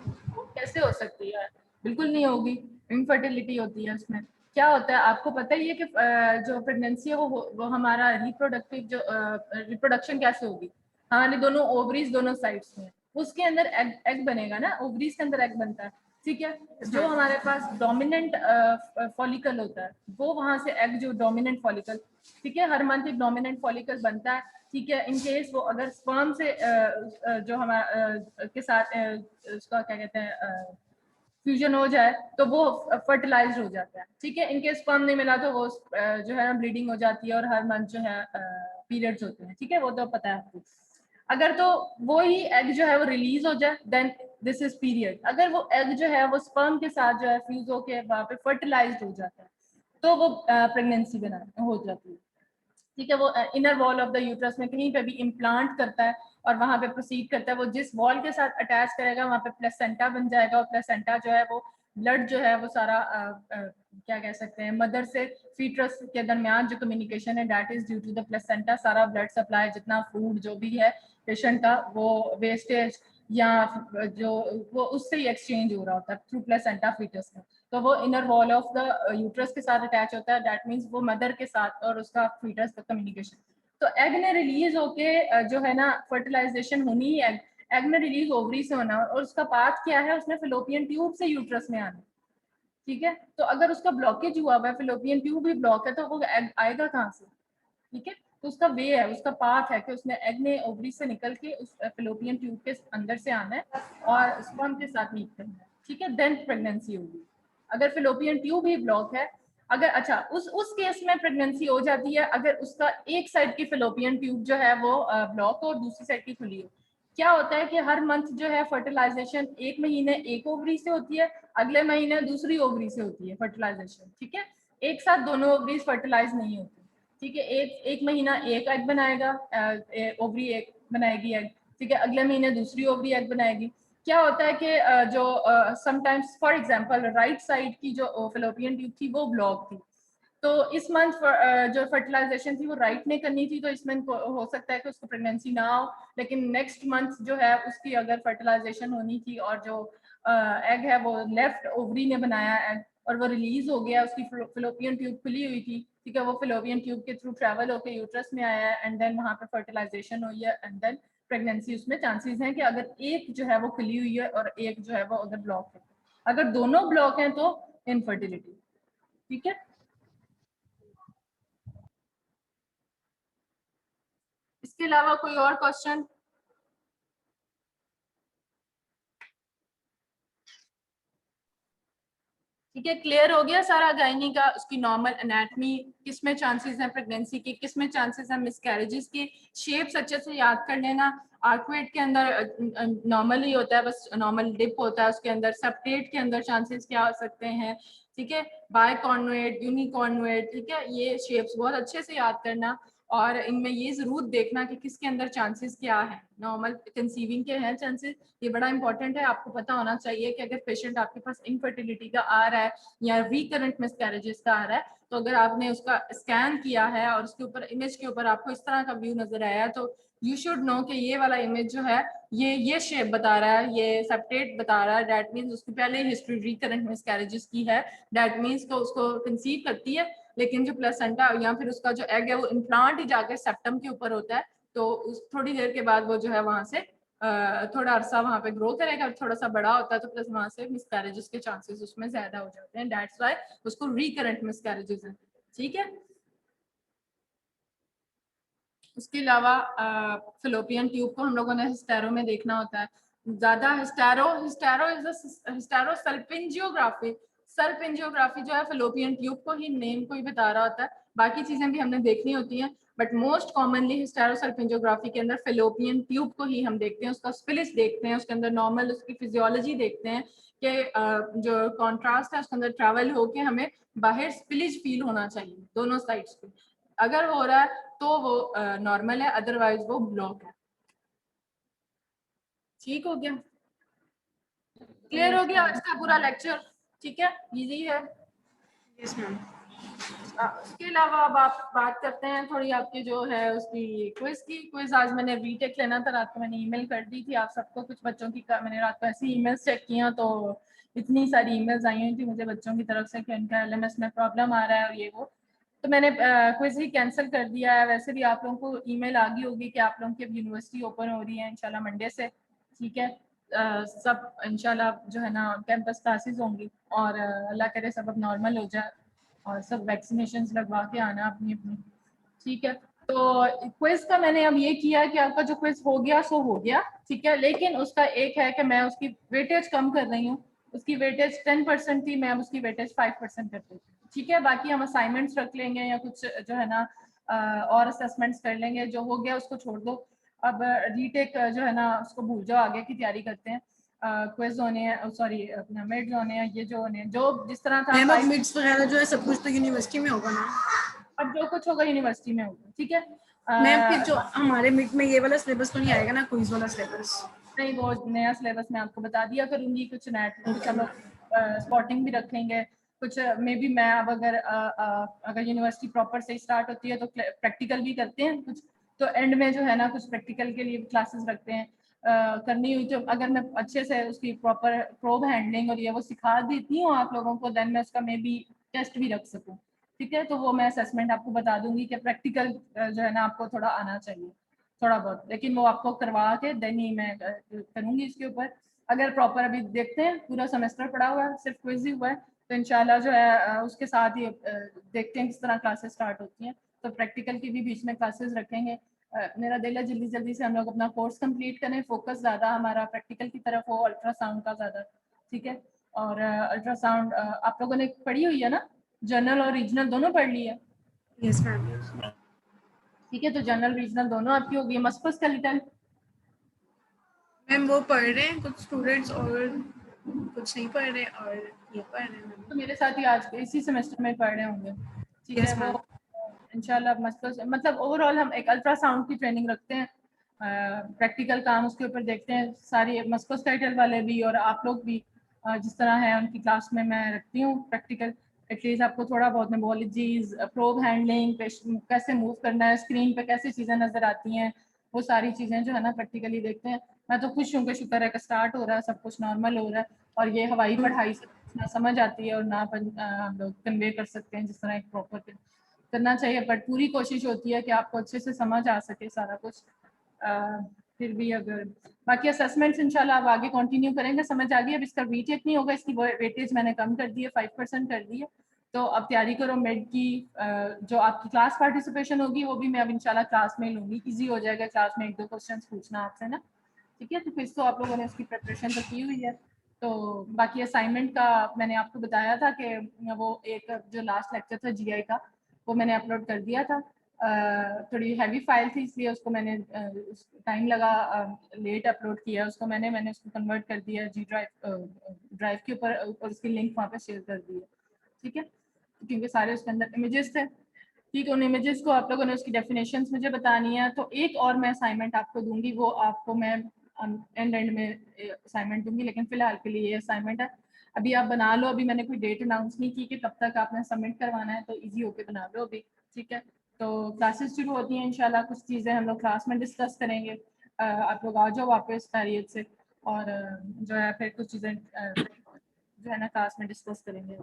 Speaker 1: कैसे हो सकती है? बिल्कुल नहीं होगी, इनफर्टिलिटी होती है उसमें। क्या होता है आपको पता ही है कि जो प्रेगनेंसी है वो हमारा रिप्रोडक्टिव जो रिप्रोडक्शन कैसे होगी, हमारे दोनों ओवरीज दोनों साइड्स में, उसके अंदर एग बनेगा ना, ओवरीज के अंदर एग बनता है। ठीक है, जो हमारे पास डोमिनेंट फॉलिकल होता है वो वहां से एग, जो डोमिनेंट फॉलिकल, ठीक है, हर मंथ एक डोमिनेंट फॉलिकल बनता है। ठीक है, इन केस वो अगर स्पर्म से जो हमारा के साथ उसका क्या कहते हैं फ्यूजन हो जाए तो वो फर्टिलाइज हो जाता है। ठीक है, इनकेस स्पर्म नहीं मिला तो वो जो है ना ब्लीडिंग हो जाती है और हर मंथ जो है पीरियड्स होते हैं। ठीक है, वो तो पता है आपको। अगर तो वो ही एग जो है वो रिलीज हो जाए देन दिस इज पीरियड। अगर वो एग जो है वो स्पर्म के साथ जो है फ्यूज होके वहाँ पे फर्टिलाइज हो जाता है तो वो प्रेगनेंसी बना हो जाती है। ठीक है, वो inner wall of the uterus में कहीं पे भी इम्प्लांट करता है और वहां पे प्रोसीड करता है। वो जिस वॉल के साथ अटैच करेगा वहां पे प्लेसेंटा बन जाएगा और प्लेसेंटा जो है वो ब्लड जो है वो सारा क्या कह सकते हैं मदर से फीटस के दरमियान जो कम्युनिकेशन है that is due to the placenta. सारा ब्लड सप्लाई जितना फूड जो भी है पेशेंट का वो वेस्टेज या जो वो उससे ही एक्सचेंज हो रहा होता है थ्रू प्लेसेंटा फीटस का। तो वो inner wall of the uterus के साथ अटैच होता है, दैट मीन्स वो मदर के साथ और उसका फीटस का कम्युनिकेशन। तो एग ने रिलीज होके जो है ना फर्टिलाइजेशन होनी ही एग में रिलीज ओवरी से होना और उसका पाथ क्या है, उसने फिलोपियन ट्यूब से यूट्रस में आना। ठीक है, तो अगर उसका ब्लॉकेज हुआ हुआ है, फिलोपियन ट्यूब भी ब्लॉक है, तो वो एग आएगा कहाँ से? ठीक है, तो उसका वे है, उसका पाथ है कि उसने एग ने ओवरी से निकल के उस फिलोपियन ट्यूब के अंदर से आना है और स्पर्म के साथ मीट करना है। ठीक है, देन प्रेगनेंसी होगी। अगर फिलोपियन ट्यूब ही ब्लॉक है, अगर अच्छा उस केस में प्रेगनेंसी हो जाती है अगर उसका एक साइड की फिलोपियन ट्यूब जो है वो ब्लॉक हो और दूसरी साइड की खुली हो। क्या होता है कि हर मंथ जो है फर्टिलाइजेशन एक महीने एक ओवरी से होती है, अगले महीने दूसरी ओवरी से होती है फर्टिलाइजेशन। ठीक है, एक साथ दोनों ओवरीज फर्टिलाइज नहीं होती। ठीक है, एक महीना एक एग बनाएगा, ओवरी एक बनाएगी एग। ठीक है, अगले महीने दूसरी ओवरी एग बनाएगी। क्या होता है कि जो sometimes for example right side की जो फिलोपियन ट्यूब थी वो ब्लॉक थी, तो इस मंथ जो फर्टिलाइजेशन थी वो राइट ने करनी थी, तो इस मंथ हो सकता है कि उसको प्रेगनेंसी ना हो, लेकिन नेक्स्ट मंथ जो है उसकी अगर फर्टिलाइजेशन होनी थी और जो एग है वो लेफ्ट ओवरी ने बनाया एग और वो रिलीज हो गया, उसकी फिलोपियन ट्यूब खुली हुई थी, ठीक है, वो फिलोपियन ट्यूब के थ्रू ट्रैवल होकर यूट्रस में आया है एंड देन वहाँ पे फर्टिलाइजेशन हुई है एंड देन प्रेगनेंसी, उसमें चांसेस हैं कि अगर एक जो है वो खुली हुई है और एक जो है वो अगर ब्लॉक है, अगर दोनों ब्लॉक हैं तो इनफर्टिलिटी। ठीक है, इसके अलावा कोई और क्वेश्चन? ठीक है, क्लियर हो गया सारा गायनी का, उसकी नॉर्मल एनाटमी, किसमें चांसेस हैं प्रेगनेंसी की, किसमें चांसेस हैं मिसकैरेजेस की, शेप्स अच्छे से याद कर लेना। आर्कुएट के अंदर नॉर्मल ही होता है, बस नॉर्मल डिप होता है, उसके अंदर सेप्टेट के अंदर चांसेस क्या हो सकते हैं, ठीक है, बायकॉन्वेट, यूनिकॉन्वेट, ठीक है, ये शेप्स बहुत अच्छे से याद करना और इनमें ये जरूर देखना कि किसके अंदर चांसेस क्या है, नॉर्मल कंसीविंग के हैं चांसेस, ये बड़ा इंपॉर्टेंट है, आपको पता होना चाहिए कि अगर पेशेंट आपके पास इनफर्टिलिटी का आ रहा है या रिकरेंट मिसकैरेजेस का आ रहा है, तो अगर आपने उसका स्कैन किया है और उसके ऊपर इमेज के ऊपर आपको इस तरह का व्यू नजर आया, तो यू शुड नो कि ये वाला इमेज जो है ये शेप बता रहा है, ये सेप्टेट बता रहा है, दैट मीन्स उसकी पहले हिस्ट्री रिकरेंट मिसकैरेजेस की है, दैट मीन्स को उसको कंसीव करती है, लेकिन जो प्लेसेंटा या फिर उसका जो एग है वो इम्प्लांट ही जाकर सेप्टम के ऊपर होता है, तो उस थोड़ी देर के बाद वो जो है वहां से थोड़ा अरसा वहां पे ग्रो करेगा, थोड़ा सा बड़ा होता है, तो प्लस वहां से मिसकैरेजेस के चांसेस उसमें ज्यादा हो जाते हैं, दैट्स व्हाई उसको रिकरेंट मिसकैरेजेस है। ठीक है, उसके अलावा फिलोपियन ट्यूब को हम लोगों ने हिस्टेरो में देखना होता है ज्यादा, हिस्टेरो हिस्टेरो इज हिस्टेरो सल्पिंजियोग्राफी, सल्पिंजियोग्राफी जो है फिलोपियन ट्यूब को ही, नेम को ही बता रहा होता है, बाकी चीजें भी हमने देखनी होती हैं, बट मोस्ट कॉमनली हिस्टेरो सल्पिंजियोग्राफी के अंदर फिलोपियन ट्यूब को ही हम देखते हैं, उसका स्पिलिस देखते हैं, उसके अंदर नॉर्मल उसकी फिजियोलॉजी देखते हैं कि जो कॉन्ट्रास्ट है उसके अंदर ट्रैवल होके हमें बाहर स्पिलिज फील होना चाहिए दोनों साइड्स पे, अगर हो रहा है तो वो नॉर्मल है, अदरवाइज वो ब्लॉक है। ठीक हो गया, क्लियर हो गया आज का पूरा लेक्चर? ठीक है, इजी है।
Speaker 3: Yes ma'am.
Speaker 1: उसके अलावा अब आप बात करते हैं थोड़ी आपकी जो है उसकी क्विज की। क्विज आज मैंने रीटेक लेना था, रात को मैंने ईमेल कर दी थी आप सबको, कुछ बच्चों की मैंने रात को ऐसी ईमेल्स चेक किया तो इतनी सारी ईमेल्स आई हुई थी मुझे बच्चों की तरफ से कि उनका एलएमएस में प्रॉब्लम आ रहा है और ये वो, तो मैंने क्विज ही कैंसिल कर दिया है। वैसे भी आप लोगों को ईमेल आ गई होगी कि आप लोगों की अब यूनिवर्सिटी ओपन हो रही है इंशाल्लाह मंडे से, ठीक है, सब इंशाल्लाह जो है ना कैंपस क्लासेस होंगी और अल्लाह करे सब अब नॉर्मल हो जाए और सब वैक्सीनेशन लगवा के आना अपनी अपनी, ठीक है। तो क्विज का मैंने अब ये किया कि आपका जो क्विज हो गया सो हो गया, ठीक है, लेकिन उसका एक है कि मैं उसकी वेटेज कम कर रही हूँ, उसकी वेटेज 10% थी, मैं अब उसकी वेटेज 5% कर देती हूँ, ठीक है। बाकी हम असाइनमेंट्स रख लेंगे या कुछ जो है ना और असेसमेंट्स कर लेंगे, जो हो गया उसको छोड़ दो, अब रीटेक जो है ना उसको भूल जाओ, आगे की तैयारी करते हैं। क्विज होने हैं, सॉरी अपना मिड्स होने हैं, ये जो होने हैं, जो जिस तरह था
Speaker 3: मैम अब मिड्स वगैरह जो है सब कुछ तो यूनिवर्सिटी में होगा ना?
Speaker 1: अब जो कुछ होगा यूनिवर्सिटी में होगा, ठीक है।
Speaker 3: मैम फिर जो हमारे मिड में ये वाला सिलेबस तो नहीं आएगा ना, क्विज वाला सिलेबस?
Speaker 1: नहीं, वो नया सिलेबस मैं आपको बता दिया करूंगी, कुछ नेट कुछ हम लोग स्पॉटिंग भी रख लेंगे, कुछ मे बी मैं अब अगर यूनिवर्सिटी प्रॉपर से स्टार्ट होती है तो प्रैक्टिकल भी करते हैं कुछ, तो एंड में जो है ना कुछ प्रैक्टिकल के लिए क्लासेस रखते हैं, करनी हुई तो अगर मैं अच्छे से उसकी प्रॉपर प्रोब हैंडलिंग और ये वो सिखा देती हूँ आप लोगों को, देन मैं उसका मे बी टेस्ट भी रख सकूँ, ठीक है। तो वो मैं असेसमेंट आपको बता दूंगी कि प्रैक्टिकल जो है ना आपको थोड़ा आना चाहिए, थोड़ा बहुत, लेकिन वो आपको करवा के देन ही मैं करूंगी इसके ऊपर। अगर प्रॉपर अभी देखते हैं पूरा सेमेस्टर पड़ा हुआ है, सिर्फ क्विज ही हुआ है, तो इंशाल्लाह जो है उसके साथ ही देखते हैं किस तरह क्लासेस स्टार्ट होती हैं, तो प्रैक्टिकल की भी बीच में क्लासेस रखेंगे। मेरा दिल है जल्दी जल्दी से हम लोग अपना कोर्स कंप्लीट करें, फोकस ज़्यादा हमारा प्रैक्टिकल की तरफ हो, अल्ट्रासाउंड का ज़्यादा, ठीक है। और अल्ट्रासाउंड आप लोगों ने पढ़ी हुई है ना, जनरल और रीजनल दोनों पढ़ ली है?
Speaker 3: Yes ma'am.
Speaker 1: ठीक है, तो जनरल रीजनल दोनों आपकी होगी। मस्कुलोस्केलेटल
Speaker 3: मैम वो पढ़ रहे हैं कुछ स्टूडेंट्स और कुछ नहीं पढ़ रहे और ये पढ़ रहे हैं।
Speaker 1: तो मेरे साथ ही आज इसी सेमेस्टर में पढ़ रहे होंगे, ठीक है।
Speaker 3: यस
Speaker 1: वो
Speaker 3: मैम।
Speaker 1: इंशाल्लाह मतलब ओवरऑल हम एक अल्ट्रासाउंड की ट्रेनिंग रखते हैं, प्रैक्टिकल काम उसके ऊपर देखते हैं, सारी मस्कुलोस्केलेटल वाले भी और आप लोग भी जिस तरह है उनकी क्लास में मैं रखती हूँ प्रैक्टिकल, एटलीस्ट आपको थोड़ा बहुत मेमोलॉजीज, प्रोब हैंडलिंग, कैसे मूव करना है स्क्रीन पे, कैसे चीज़ें नज़र आती हैं, वो सारी चीज़ें जो है ना प्रैक्टिकली देखते हैं। मैं तो खुश हूँ कि शुक्र है कि स्टार्ट हो रहा है, सब कुछ नॉर्मल हो रहा है, और ये हवाई पढ़ाई से ना समझ आती है और ना हम लोग कन्वे कर सकते हैं जिस तरह एक प्रॉपर करना चाहिए। बट पूरी कोशिश होती है कि आपको अच्छे से समझ आ सके सारा कुछ। फिर भी अगर बाकी असेसमेंट्स इंशाल्लाह आप आगे कंटिन्यू करेंगे, समझ आ गई। अब इसका वीटेक नहीं होगा, इसकी वेटेज मैंने कम कर दी है, 5% कर दी है। तो अब तैयारी करो मिड की। जो आपकी क्लास पार्टिसिपेशन होगी वो भी मैं अब इंशाल्लाह क्लास में लूँगी, ईजी हो जाएगा क्लास में 1-2 क्वेश्चन पूछना आपसे ना, ठीक है। तो फिर तो आप लोगों ने उसकी प्रिपरेशन तो की हुई है। तो बाकी असाइनमेंट का मैंने आपको बताया था कि वो एक जो लास्ट लेक्चर था जीआई का, वो मैंने अपलोड कर दिया था। थोड़ी हैवी फाइल थी इसलिए उसको मैंने टाइम लगा, लेट अपलोड किया उसको मैंने उसको कन्वर्ट कर दिया जी ड्राइव के ऊपर, और उसकी लिंक वहाँ पे शेयर कर दी है, ठीक है, क्योंकि सारे उसके अंदर इमेजेस थे। ठीक है, उन इमेजेस को आप लोगों ने उसकी डेफिनेशंस मुझे बतानी है। तो एक और मैं असाइनमेंट आपको दूंगी, वो आपको मैं एंड में असाइनमेंट दूंगी, लेकिन फिलहाल के लिए ये असाइनमेंट है। अभी आप बना लो, अभी मैंने कोई डेट अनाउंस नहीं की कि कब तक आपने सबमिट करवाना है, तो इजी होके बना लो अभी, ठीक है। तो क्लासेस शुरू होती हैं इंशाल्लाह, कुछ चीज़ें हम लोग क्लास में डिस्कस करेंगे। आप लोग आ जाओ वापस खैरियत से, और जो है फिर कुछ चीज़ें जो है ना क्लास में डिस्कस करेंगे,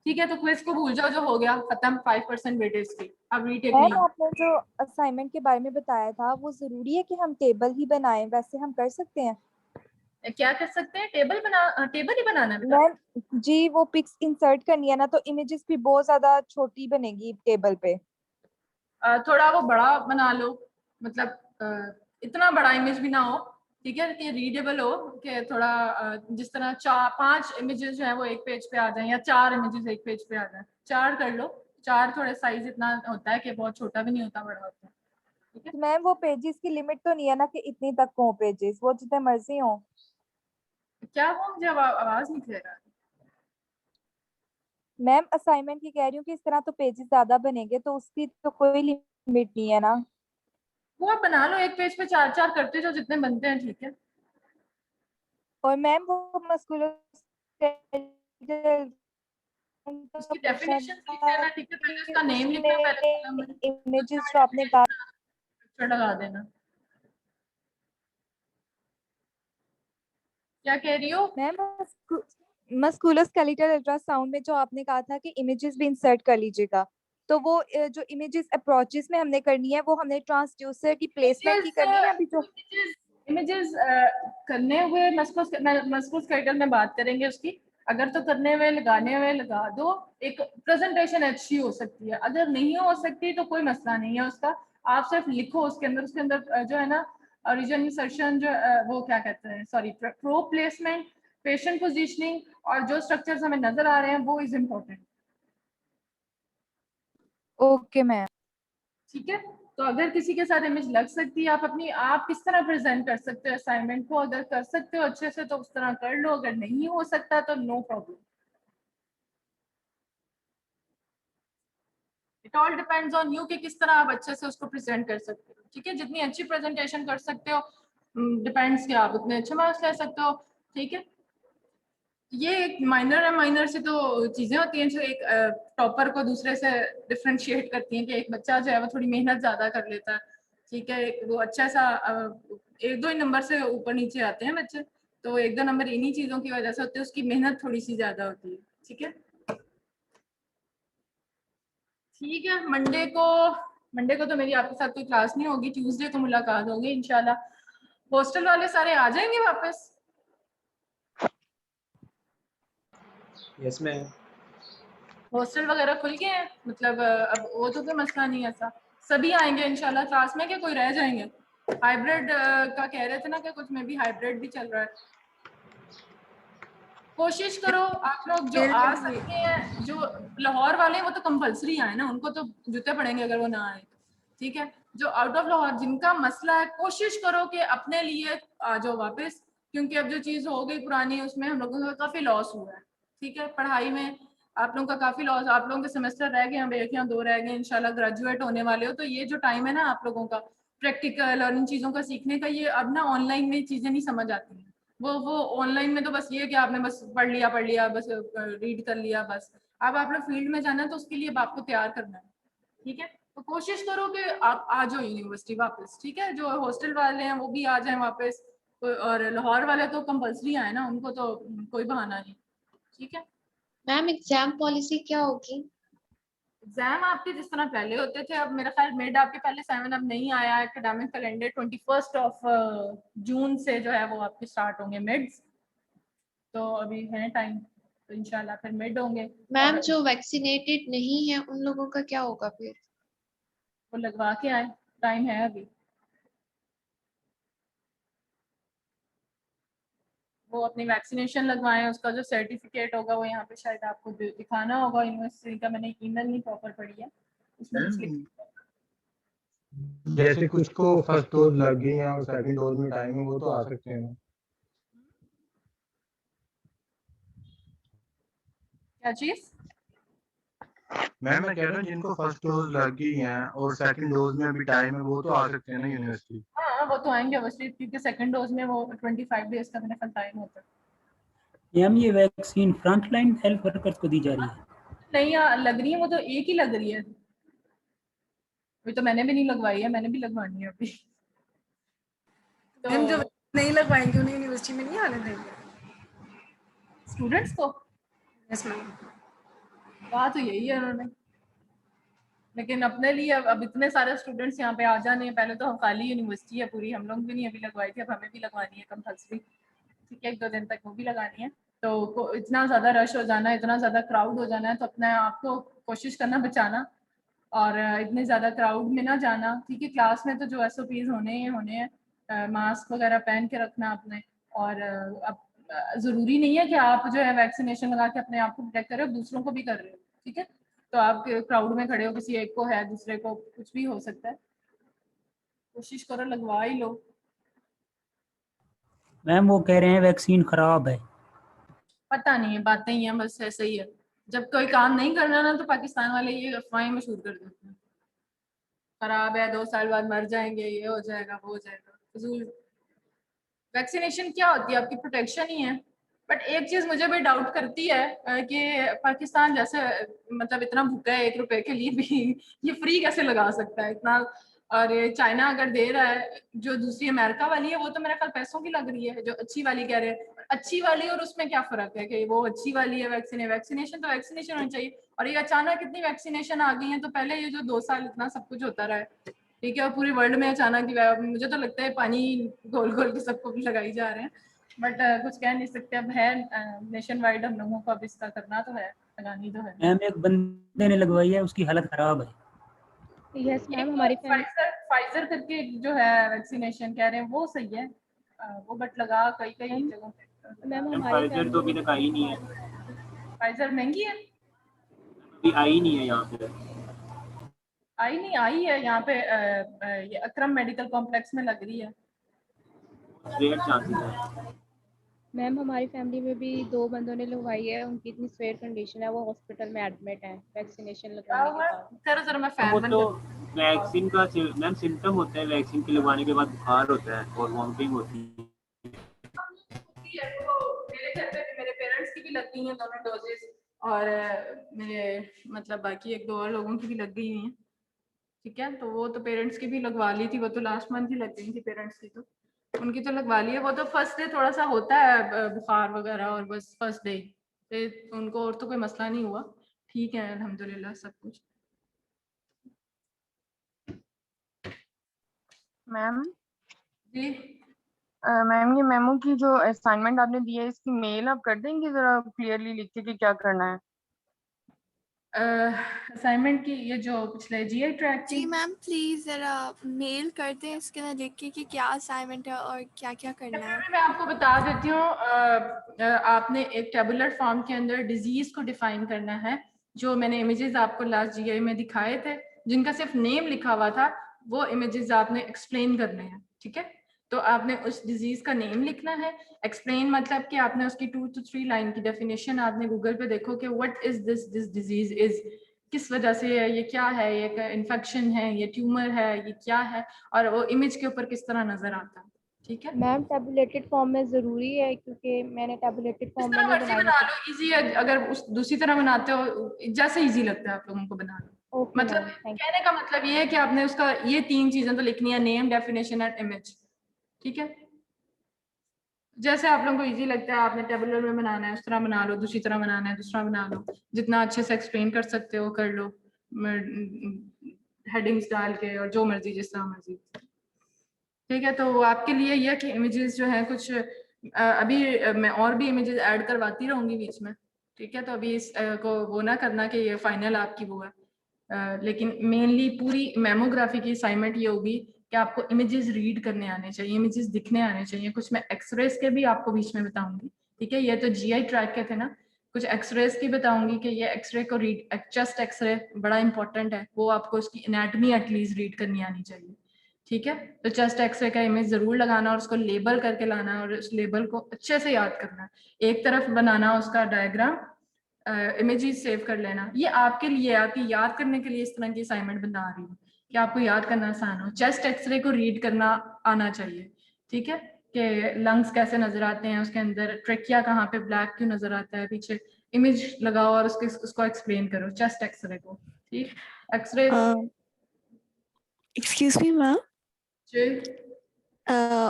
Speaker 1: ठीक है। तो क्विज को भूल जाओ, जो हो गया खत्म, 5% वेटेज की, अब रीटेक
Speaker 2: मैम
Speaker 1: नहीं।
Speaker 2: आपने जो असाइनमेंट के बारे में बताया था वो जरूरी है कि हम टेबल ही बनाएं, वैसे हम कर सकते हैं?
Speaker 1: क्या कर सकते हैं, टेबल ही बनाना है बेटा।
Speaker 2: मैम जी, वो पिक्स इंसर्ट करनी है ना, तो इमेजेस भी बहुत ज्यादा छोटी बनेगी टेबल पे।
Speaker 1: थोड़ा वो बड़ा बना लो, मतलब इतना बड़ा इमेज भी ना हो, ठीक है, कि रीडेबल हो, कि थोड़ा जिस तरह 4-5 इमेजेस जो है वो एक पेज पे आ जाए, या 4 इमेजेस एक पेज पे आ जाए, 4 कर लो। 4 थोड़े साइज इतना होता है कि बहुत छोटा भी नहीं होता, बड़ा होता है, ठीक है।
Speaker 2: तो मैम वो पेजेस की लिमिट तो नहीं है ना कि इतनी तक हो पेजेस, वो जितने मर्जी हो?
Speaker 1: क्या वो मुझे आवाज नहीं क्लियर आ रही।
Speaker 2: मैम असाइनमेंट की कह रही हूँ कि इस तरह तो पेजेस ज्यादा बनेंगे, तो उसकी तो कोई लिमिट नहीं है ना?
Speaker 1: वो आप बना लो, एक पेज पे 4-4 करते जाओ, जितने बनते हैं, ठीक है।
Speaker 2: और मैम वो मस्कुलर
Speaker 1: उसकी
Speaker 2: पूछना
Speaker 1: डेफिनेशन लिख
Speaker 2: था
Speaker 1: लेना, ठीक है, पहले
Speaker 2: कि
Speaker 1: उसका नेम लिखना,
Speaker 2: उसमें
Speaker 1: पहले कॉलम में
Speaker 2: इमेजेस जो आपने कहा।
Speaker 1: अक्षर लगा देना। क्या कह रही हो।
Speaker 2: मैम मस्कुलोस्केलेटल अल्ट्रासाउंड में जो आपने कहा था कि इमेजेस भी इंसर्ट कर लीजिएगा, तो वो जो इमेजेस अप्रोचेस में हमने करनी है वो हमने ट्रांसड्यूसर की प्लेसमेंट की करनी है अभी जो?
Speaker 1: इमेजेस करने हुए मस्कुलोस्केलेटल में बात करेंगे उसकी। अगर तो करने हुए लगाने हुए लगा दो, एक प्रेजेंटेशन अच्छी हो सकती है। अगर नहीं हो सकती तो कोई मसला नहीं है उसका, आप सिर्फ लिखो उसके अंदर जो है ना ओरिजिन इंसर्शन, जो वो क्या कहते हैं, sorry, pro placement, patient positioning, और जो स्ट्रक्चर्स हमें नजर आ रहे हैं वो इज इम्पोर्टेंट,
Speaker 2: ओके मैम।
Speaker 1: ठीक है। तो अगर किसी के साथ इमेज लग सकती है, आप किस तरह प्रेजेंट कर सकते हो असाइनमेंट को, अगर कर सकते हो अच्छे से तो उस तरह कर लो, अगर नहीं हो सकता तो no problem. It all depends on you कि किस तरह आप अच्छे से उसको प्रेजेंट कर सकते हो, ठीक है। जितनी अच्छी प्रेजेंटेशन कर सकते हो, डिपेंड्स कि आप उतने अच्छे मार्क्स ले सकते हो, ठीक है। ये एक माइनर है, माइनर से तो चीजें होती हैं जो एक टॉपर को दूसरे से डिफ्रेंशिएट करती हैं, कि एक बच्चा जो है वो थोड़ी मेहनत ज्यादा कर लेता है, ठीक है, वो अच्छा सा 1-2 ही नंबर से ऊपर नीचे आते हैं बच्चे, तो 1-2 नंबर इन्हीं चीजों की वजह से होते हैं, उसकी मेहनत थोड़ी सी ज्यादा होती है, ठीक है। ठीक है, मंडे को तो मेरी आपके साथ कोई क्लास नहीं होगी, ट्यूसडे को मुलाकात होगी इंशाल्लाह। हॉस्टल वाले सारे आ जाएंगे वापस।
Speaker 4: Yes ma'am.
Speaker 1: हॉस्टल वगैरह खुल गए हैं, मतलब अब वो तो कोई मसला नहीं है, ऐसा सभी आएंगे इंशाल्लाह क्लास में, क्या कोई रह जाएंगे। हाइब्रिड का कह रहे थे ना कि कुछ में भी हाइब्रिड भी चल रहा है। कोशिश करो आप लोग जो आ सकते हैं, जो लाहौर वाले हैं वो तो कंपलसरी आए ना, उनको तो जूते पड़ेंगे अगर वो ना आए, ठीक है। जो आउट ऑफ लाहौर जिनका मसला है, कोशिश करो कि अपने लिए आ जाओ वापस, क्योंकि अब जो चीज़ हो गई पुरानी उसमें हम लोगों का काफ़ी लॉस हुआ है, ठीक है। पढ़ाई में आप लोगों का काफ़ी लॉस, आप लोगों के सेमेस्टर रह गए, अब 1 या 2 रह गए, इंशाल्लाह ग्रेजुएट होने वाले हो, तो ये जो टाइम है ना आप लोगों का प्रैक्टिकल और इन चीज़ों का सीखने का, ये अब ना ऑनलाइन में चीज़ें नहीं समझ आती हैं। वो ऑनलाइन में तो बस ये कि आपने बस पढ़ लिया बस रीड कर लिया बस, अब आप लोग फील्ड में जाना है तो उसके लिए अब आपको तैयार करना है, ठीक है। तो कोशिश करो कि आप आ जाओ यूनिवर्सिटी वापस, ठीक है। जो हॉस्टल वाले हैं वो भी आ जाएं वापस, और लाहौर वाले तो कंपलसरी आए ना, उनको तो कोई बहाना नहीं, ठीक है।
Speaker 5: मैम एग्जाम पॉलिसी क्या होगी?
Speaker 1: एग्जाम आपके जिस तरह पहले होते थे, अब मेरा ख्याल मिड आपके पहले 7 अब नहीं आया, एकेडमिक कैलेंडर 21 जून से जो है वो आपके स्टार्ट होंगे मिड्स, तो अभी है टाइम, तो इंशाल्लाह फिर मिड होंगे।
Speaker 5: मैम
Speaker 1: और
Speaker 5: जो वैक्सीनेटेड नहीं है उन लोगों का क्या होगा फिर?
Speaker 1: वो लगवा के आए, टाइम है अभी। वो अपनी वैक्सीनेशन लगवाएं, उसका जो सर्टिफिकेट होगा वो यहाँ पे शायद आपको दिखाना होगा यूनिवर्सिटी का, मैंने ईमेल नहीं प्रॉपर पढ़ी है, उसमें कुछ लिखा है।
Speaker 6: जैसे कुछ को फर्स्ट डोज लग गई है और सेकंड डोज में टाइम है, वो तो आ सकते हैं।
Speaker 1: क्या चीज?
Speaker 6: मैम मैं कह रहा हूँ जिनको फर्स्ट डोज लग गई है और सेकंड डोज में अभी टाइम है, वो तो आ सकते हैं ना यूनिवर्सिटी।
Speaker 1: हाँ वो तो आएंगे अवश्य, क्योंकि सेकंड डोज में वो 25 डेज का मेरे ख्याल टाइम होता है।
Speaker 7: मैम ये वैक्सीन फ्रंटलाइन हेल्थ वर्कर्स को दी जा रही है?
Speaker 1: नहीं लग रही है, वो तो एक ही लग रही है, अभी तो मैंने भी नहीं लगवाई है, मैंने भी लगवानी है अभी। तो
Speaker 3: मैम जो नहीं लगवाएंगे उन्हें यूनिवर्सिटी में नहीं आने देंगे
Speaker 1: स्टूडेंट्स को
Speaker 3: यस मैम।
Speaker 1: कहा तो यही है उन्होंने, लेकिन अपने लिए अब इतने सारे स्टूडेंट्स यहाँ पे आ जाने हैं, पहले तो हम खाली यूनिवर्सिटी है पूरी, हम लोग भी नहीं अभी लगवाई थी, अब हमें भी लगवानी है कंपल्सरी, ठीक है। 1-2 दिन तक वो भी लगानी है, तो इतना ज़्यादा रश हो जाना है, इतना ज़्यादा क्राउड हो जाना है, तो अपने आप को कोशिश करना बचाना, और इतने ज़्यादा क्राउड में ना जाना, ठीक है। क्लास में तो जो SOPs होने हैं, मास्क वगैरह पहन के रखना अपने, और अब ज़रूरी नहीं है कि आप जो है वैक्सीनेशन लगा के अपने आप को प्रोटेक्ट करें, दूसरों को भी कर रहे हो, ठीक है। तो आप क्राउड में खड़े हो, किसी एक को है, दूसरे को कुछ भी हो सकता है, कोशिश करो लगवा ही लो।
Speaker 7: मैम वो कह रहे हैं वैक्सीन खराब है।
Speaker 1: पता नहीं है, बातें ही हैं बस, ऐसा ही है। जब कोई काम नहीं करना ना तो पाकिस्तान वाले ये अफवाहें मशहूर कर देते हैं, खराब है, 2 साल बाद मर जाएंगे, ये हो जाएगा, वो हो जाएगा, फजूल। वैक्सीनेशन क्या होती है? आपकी प्रोटेक्शन ही है। बट एक चीज मुझे भी डाउट करती है कि पाकिस्तान जैसे मतलब इतना भूखा है, 1 रुपए के लिए भी ये फ्री कैसे लगा सकता है इतना। और ये चाइना अगर दे रहा है, जो दूसरी अमेरिका वाली है वो तो मेरे ख्याल पैसों की लग रही है, जो अच्छी वाली कह रहे हैं। अच्छी वाली और उसमें क्या फर्क है कि वो अच्छी वाली है वैक्सीनेशन तो वैक्सीनेशन होनी चाहिए, और ये अचानक इतनी वैक्सीनेशन आ गई है, तो पहले ये जो 2 साल इतना सब कुछ होता रहा है, ठीक है, और पूरे वर्ल्ड में अचानक मुझे तो लगता है पानी घोल घोल के सबको भी लगाई जा रहे हैं, बट कुछ कह नहीं सकते, अब है नेशन वाइड, हम लोगों को अब इसका करना तो है, लगानी तो है।
Speaker 7: मैम एक बंदे ने लगवाई है, उसकी हालत खराब है।
Speaker 2: यस मैम,
Speaker 1: एक
Speaker 2: हमारी
Speaker 1: फाइजर करके जो है वैक्सीनेशन कह रहे हैं वो सही है, वो बट लगा कई जगहों पे।
Speaker 2: मैम
Speaker 8: मैम
Speaker 2: हमारी
Speaker 8: फाइजर तो अभी तक आई नहीं है,
Speaker 1: फाइजर महंगी है,
Speaker 8: अभी आई नहीं है यहाँ पे।
Speaker 1: आई है यहाँ पे, ये अकरम मेडिकल कॉम्प्लेक्स में लग रही है।
Speaker 8: रेयर चांसेस है।
Speaker 2: मैम हमारी फैमिली में भी 2 बंदों ने लगवाई है, उनकी इतनी सीवियर कंडीशन है, वो हॉस्पिटल में एडमिट है वैक्सीनेशन
Speaker 1: क्या
Speaker 2: लगवाने
Speaker 1: हुआ?
Speaker 2: के बाद।
Speaker 1: करो जरा, मैं
Speaker 8: तो वो
Speaker 1: फैन
Speaker 8: तो
Speaker 1: बंद
Speaker 8: वैक्सीन का मैम सिम्टम होता है, वैक्सीन के लगवाने के बाद बुखार होता है और वॉमिटिंग होती है।
Speaker 1: मेरे घर पे भी मेरे पेरेंट्स की भी लग गई हैं दोनों डोजेस, और मेरे मतलब बाकी 1-2 और लोगों की भी लग गई हुई हैं, ठीक है। तो वो तो पेरेंट्स की भी लगवा ली थी, वो तो लास्ट मंथ ही लग गई थी पेरेंट्स की, तो उनकी तो लगवा ली है। वो तो फर्स्ट डे थोड़ा सा होता है बुखार वगैरह, और बस फर्स्ट डे उनको, और तो कोई मसला नहीं हुआ, ठीक है अल्हम्दुलिल्लाह सब कुछ।
Speaker 9: मैम
Speaker 1: जी
Speaker 9: मैम ये मेमो की जो असाइनमेंट आपने दी है, इसकी मेल आप कर देंगे जरा क्लियरली लिख के कि क्या करना है?
Speaker 1: असाइनमेंट की ये जो पिछले GI ट्रैक
Speaker 10: जी
Speaker 1: की,
Speaker 10: मैम प्लीज़ ज़रा मेल कर दें इसके अंदर लिख के कि क्या असाइनमेंट है और क्या क्या करना है।
Speaker 1: मैं आपको बता देती हूँ। आपने एक टेबुलर फॉर्म के अंदर डिजीज को डिफाइन करना है, जो मैंने इमेजेस आपको लास्ट GI में दिखाए थे, जिनका सिर्फ नेम लिखा हुआ था, वो इमेजेस आपने एक्सप्लेन करने हैं, ठीक है। तो आपने उस डिजीज का नेम लिखना है, एक्सप्लेन मतलब कि आपने उसकी 2 to 3 लाइन की डेफिनेशन आपने गूगल पे देखो कि what is this disease is, किस वजह से है, ये क्या है, ये इन्फेक्शन है, ये ट्यूमर है, ये क्या है, और वो इमेज के ऊपर किस तरह नजर आता है, ठीक है,
Speaker 2: मैम टैबुलेटेड फॉर्म में ज़रूरी है क्योंकि मैंने टैबुलेटेड
Speaker 1: इस
Speaker 2: फॉर्म में
Speaker 1: तरह
Speaker 2: नहीं
Speaker 1: मर्जी
Speaker 2: बनाई
Speaker 1: बना
Speaker 2: है।
Speaker 1: लो, इजी है। अगर उस दूसरी तरह बनाते हो, जैसे इजी लगता है आप लोगों को बना लो।
Speaker 2: ओके
Speaker 1: मतलब
Speaker 2: मैम, थैंक
Speaker 1: कहने का मतलब ये है कि आपने उसका ये 3 चीजें तो लिखनी है, नेम, डेफिनेशन एंड इमेज। ठीक है, जैसे आप लोगों को इजी लगता है, आपने टेबुलर में बनाना है उस तरह बना लो, दूसरी तरह बनाना है दूसरा बना लो, जितना अच्छे से एक्सप्लेन कर सकते हो कर लो, हेडिंग्स डाल के और जो मर्जी जिस तरह मर्जी। ठीक है, तो आपके लिए यह कि इमेजेस जो है कुछ अभी मैं और भी इमेजेस ऐड करवाती रहूंगी बीच में। ठीक है, तो अभी इस को वो ना करना कि ये फाइनल आपकी वो है, लेकिन मेनली पूरी मेमोग्राफी की असाइनमेंट ये होगी कि आपको इमेजेस रीड करने आने चाहिए, इमेजेस दिखने आने चाहिए। कुछ मैं एक्सरेज के भी आपको बीच में बताऊंगी। ठीक है, ये तो जीआई ट्रैक के थे ना, कुछ एक्सरेज की बताऊंगी कि ये एक्सरे को रीड, चेस्ट एक्सरे बड़ा इंपॉर्टेंट है, वो आपको उसकी एनाटमी एटलीस्ट रीड करनी आनी चाहिए। ठीक है, तो चेस्ट एक्सरे का इमेज जरूर लगाना और उसको लेबल करके लाना और उस लेबल को अच्छे से याद करना। एक तरफ बनाना उसका डायग्राम, इमेजेस सेव कर लेना। ये आपके लिए, आपकी याद करने के लिए इस तरह की असाइनमेंट बना रही हूँ कि आपको याद करना आसान हो। चेस्ट एक्सरे को रीड करना आना चाहिए। ठीक है, कि लंग्स कैसे नजर आते हैं, उसके अंदर ट्रेकिया कहाँ पे ब्लैक क्यों नजर आता है, पीछे इमेज लगाओ और उसको एक्सप्लेन करो चेस्ट एक्सरे को। ठीक, एक्सरे
Speaker 10: एक्सक्यूज मी मैम,
Speaker 1: जी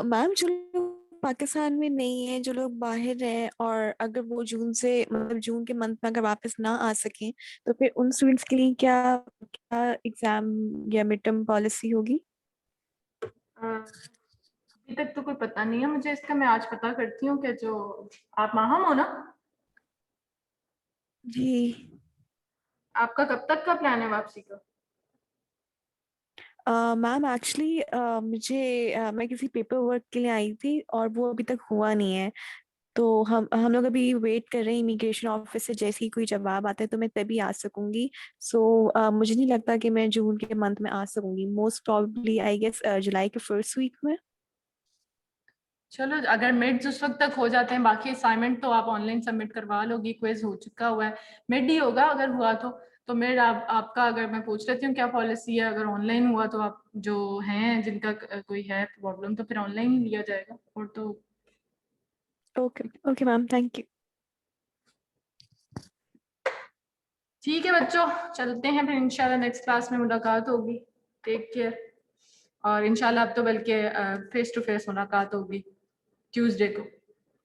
Speaker 10: मैम जो लोग पाकिस्तान में नहीं है, जो लोग बाहर हैं, और अगर वो जून से मतलब जून के मंथ में अगर वापस ना आ सकें, तो फिर उन स्टूडेंट्स के लिए क्या क्या एग्जाम या मिड टर्म पॉलिसी होगी?
Speaker 1: अभी तक तो कोई पता नहीं है मुझे इसका, मैं आज पता करती हूँ कि जो आप माहम हो ना,
Speaker 10: जी
Speaker 1: आपका कब तक का प्लान है वापसी का?
Speaker 10: मैम एक्चुअली मैं किसी पेपर वर्क के लिए आई थी और वो अभी तक हुआ नहीं है, तो हम लोग अभी वेट कर रहे हैं इमिग्रेशन ऑफिस से, जैसे ही कोई जवाब आता है तो मैं तभी आ सकूंगी। सो मुझे नहीं लगता कि मैं जून के मंथ में आ सकूंगी, मोस्ट प्रॉब्ली आई गेस जुलाई के फर्स्ट वीक में।
Speaker 1: चलो, अगर मिड्स उस वक्त तक हो जाते हैं, बाकी असाइनमेंट तो आप ऑनलाइन सबमिट करवा लोगी, क्विज हो चुका हुआ है, मिड ही होगा अगर हुआ तो मिड आपका, अगर मैं पूछ लेती हूँ क्या पॉलिसी है, अगर ऑनलाइन हुआ तो आप जो हैं जिनका कोई है प्रॉब्लम तो फिर ऑनलाइन ही लिया जाएगा। और तो
Speaker 10: okay okay ma'am, thank you.
Speaker 1: ठीक है बच्चों, चलते हैं फिर, इंशाल्लाह नेक्स्ट क्लास में मुलाकात होगी। Take care. और इंशाल्लाह अब तो बल्कि फेस टू फेस मुलाकात होगी ट्यूसडे को,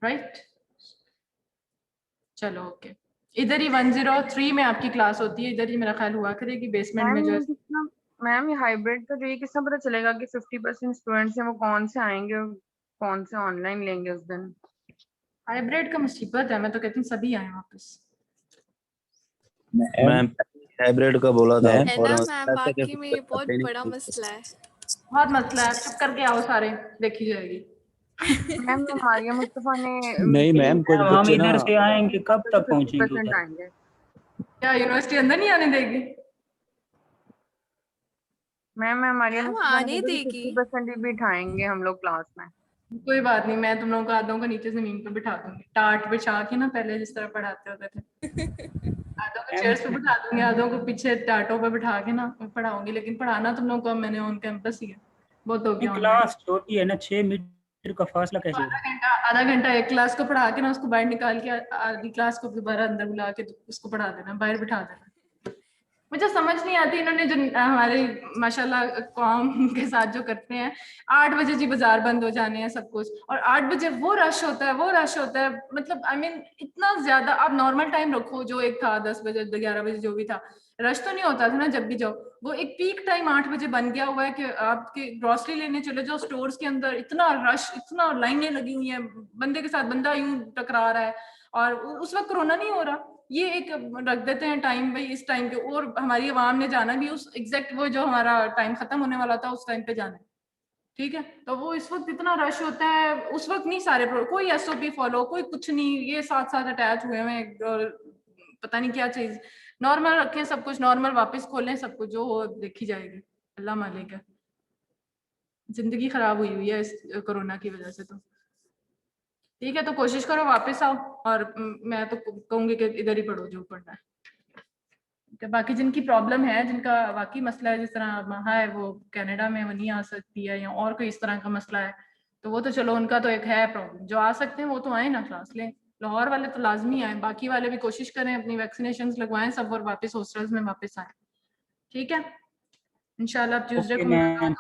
Speaker 1: राइट? चलो ओके, इधर ही 103 में आपकी क्लास होती है, इधर ही मेरा ख्याल हुआ करेगी बेसमेंट में
Speaker 9: मैम
Speaker 1: जो है।
Speaker 9: ये कितना, मैम ये हाइब्रिड का जो ये कितना पता चलेगा कि 50% स्टूडेंट्स हैं वो कौन से आएंगे और कौन से ऑनलाइन लेंगे उस दिन?
Speaker 1: हाइब्रिड का मुसीबत है, मैं तो कहती हूँ सभी आए वापस।
Speaker 11: मैम हाइब्रिड का बोला था
Speaker 10: है
Speaker 11: और
Speaker 10: ना मैम, वाकई में ये बहुत बड़ा मसला है।
Speaker 1: बहुत मसला है, चुप करके आओ सारे, देखी जाएगी।
Speaker 9: मैम मारिया मुस्तफा ने
Speaker 11: नहीं मैम, कुछ
Speaker 7: हम
Speaker 11: बच्चे ना
Speaker 7: इधर से आएंगे कब तक पहुंचेंगे
Speaker 9: 50%
Speaker 7: उधर?
Speaker 9: आएंगे।
Speaker 1: क्या यूनिवर्सिटी अंदर नहीं आने देगी?
Speaker 9: मैम मारिया
Speaker 10: मैम
Speaker 9: मुस्तफा ने
Speaker 10: आने
Speaker 9: कहा
Speaker 10: देगी।
Speaker 9: 50% ही बिठाएंगे हम लोग क्लास में।
Speaker 1: कोई बात नहीं, मैं तुम लोगों को आधों को नीचे जमीन पर बिठा दूंगी, टाट बिछा के ना, पहले जिस तरह पढ़ाते होते थे। आधों को चेयर्स पे बिठा दूंगी, आधों को पीछे टाटों पे बिठा के ना पढ़ाऊंगी, लेकिन पढ़ाना तुम लोगों को मैंने ऑन कैंपस ही है, बहुत हो गया ऑनलाइन।
Speaker 7: क्लास छोटी है ना, 6 मीटर का फासला कैसे होगा?
Speaker 1: आधा घंटा एक क्लास को पढ़ा के ना उसको बाहर निकाल के आधी क्लास को दोबारा अंदर बुला के उसको पढ़ा देना, बाहर बिठा देना। मुझे समझ नहीं आती इन्होंने जो हमारे माशाल्लाह कौम के साथ जो करते हैं। 8 बजे जी बाजार बंद हो जाने हैं सब कुछ, और 8 बजे वो रश होता है, वो रश होता है, मतलब आई मीन इतना ज्यादा। आप नॉर्मल टाइम रखो जो एक था, 10 बजे 11 बजे जो भी था, रश तो नहीं होता था ना जब भी जाओ। वो एक पीक टाइम 8 बजे बन गया हुआ है कि आपके ग्रोसरी लेने चले जाओ स्टोर्स के अंदर, इतना रश, इतना लाइनें लगी हुई हैं, बंदे के साथ बंदा यूं टकरा रहा है, और उस वक्त कोरोना नहीं हो रहा। ये एक रख देते हैं टाइम, भाई इस टाइम पे, और हमारी आवाम ने जाना भी उस एग्जैक्ट वो जो हमारा टाइम खत्म होने वाला था उस टाइम पे जाना है। ठीक है, तो वो इस वक्त इतना रश होता है, उस वक्त नहीं सारे कोई एसओपी फॉलो, कोई कुछ नहीं, ये साथ साथ अटैच हुए हैं और पता नहीं क्या चीज। नॉर्मल रखें सब कुछ, नॉर्मल वापस खोलें सब कुछ, जो हो देखी जाएगी, अल्लाह मालिक है। जिंदगी खराब हुई हुई है इस कोरोना की वजह से। तो ठीक है, तो कोशिश करो वापस आओ, और मैं तो कहूंगी कि इधर ही पढ़ो जो पढ़ना है। बाकी जिनकी प्रॉब्लम है, जिनका वाकई मसला है, जिस तरह महा है वो कनाडा में वो नहीं आ सकती है, या और कोई इस तरह का मसला है, तो वो तो चलो उनका तो एक है प्रॉब्लम, जो आ सकते हैं वो तो आए ना क्लास लें। लाहौर वाले तो लाजमी आए, बाकी वाले भी कोशिश करें अपनी वैक्सीनेशन लगवाएं सब और वापस हॉस्टल्स में वापस आए। ठीक है, इंशाल्लाह ट्यूसडे
Speaker 7: ओके
Speaker 1: को
Speaker 7: मैम।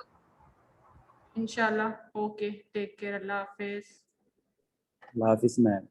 Speaker 1: इंशाल्लाह। ओके, टेक केयर, अल्लाह हाफिज।
Speaker 11: अल्लाह हाफिज मैम।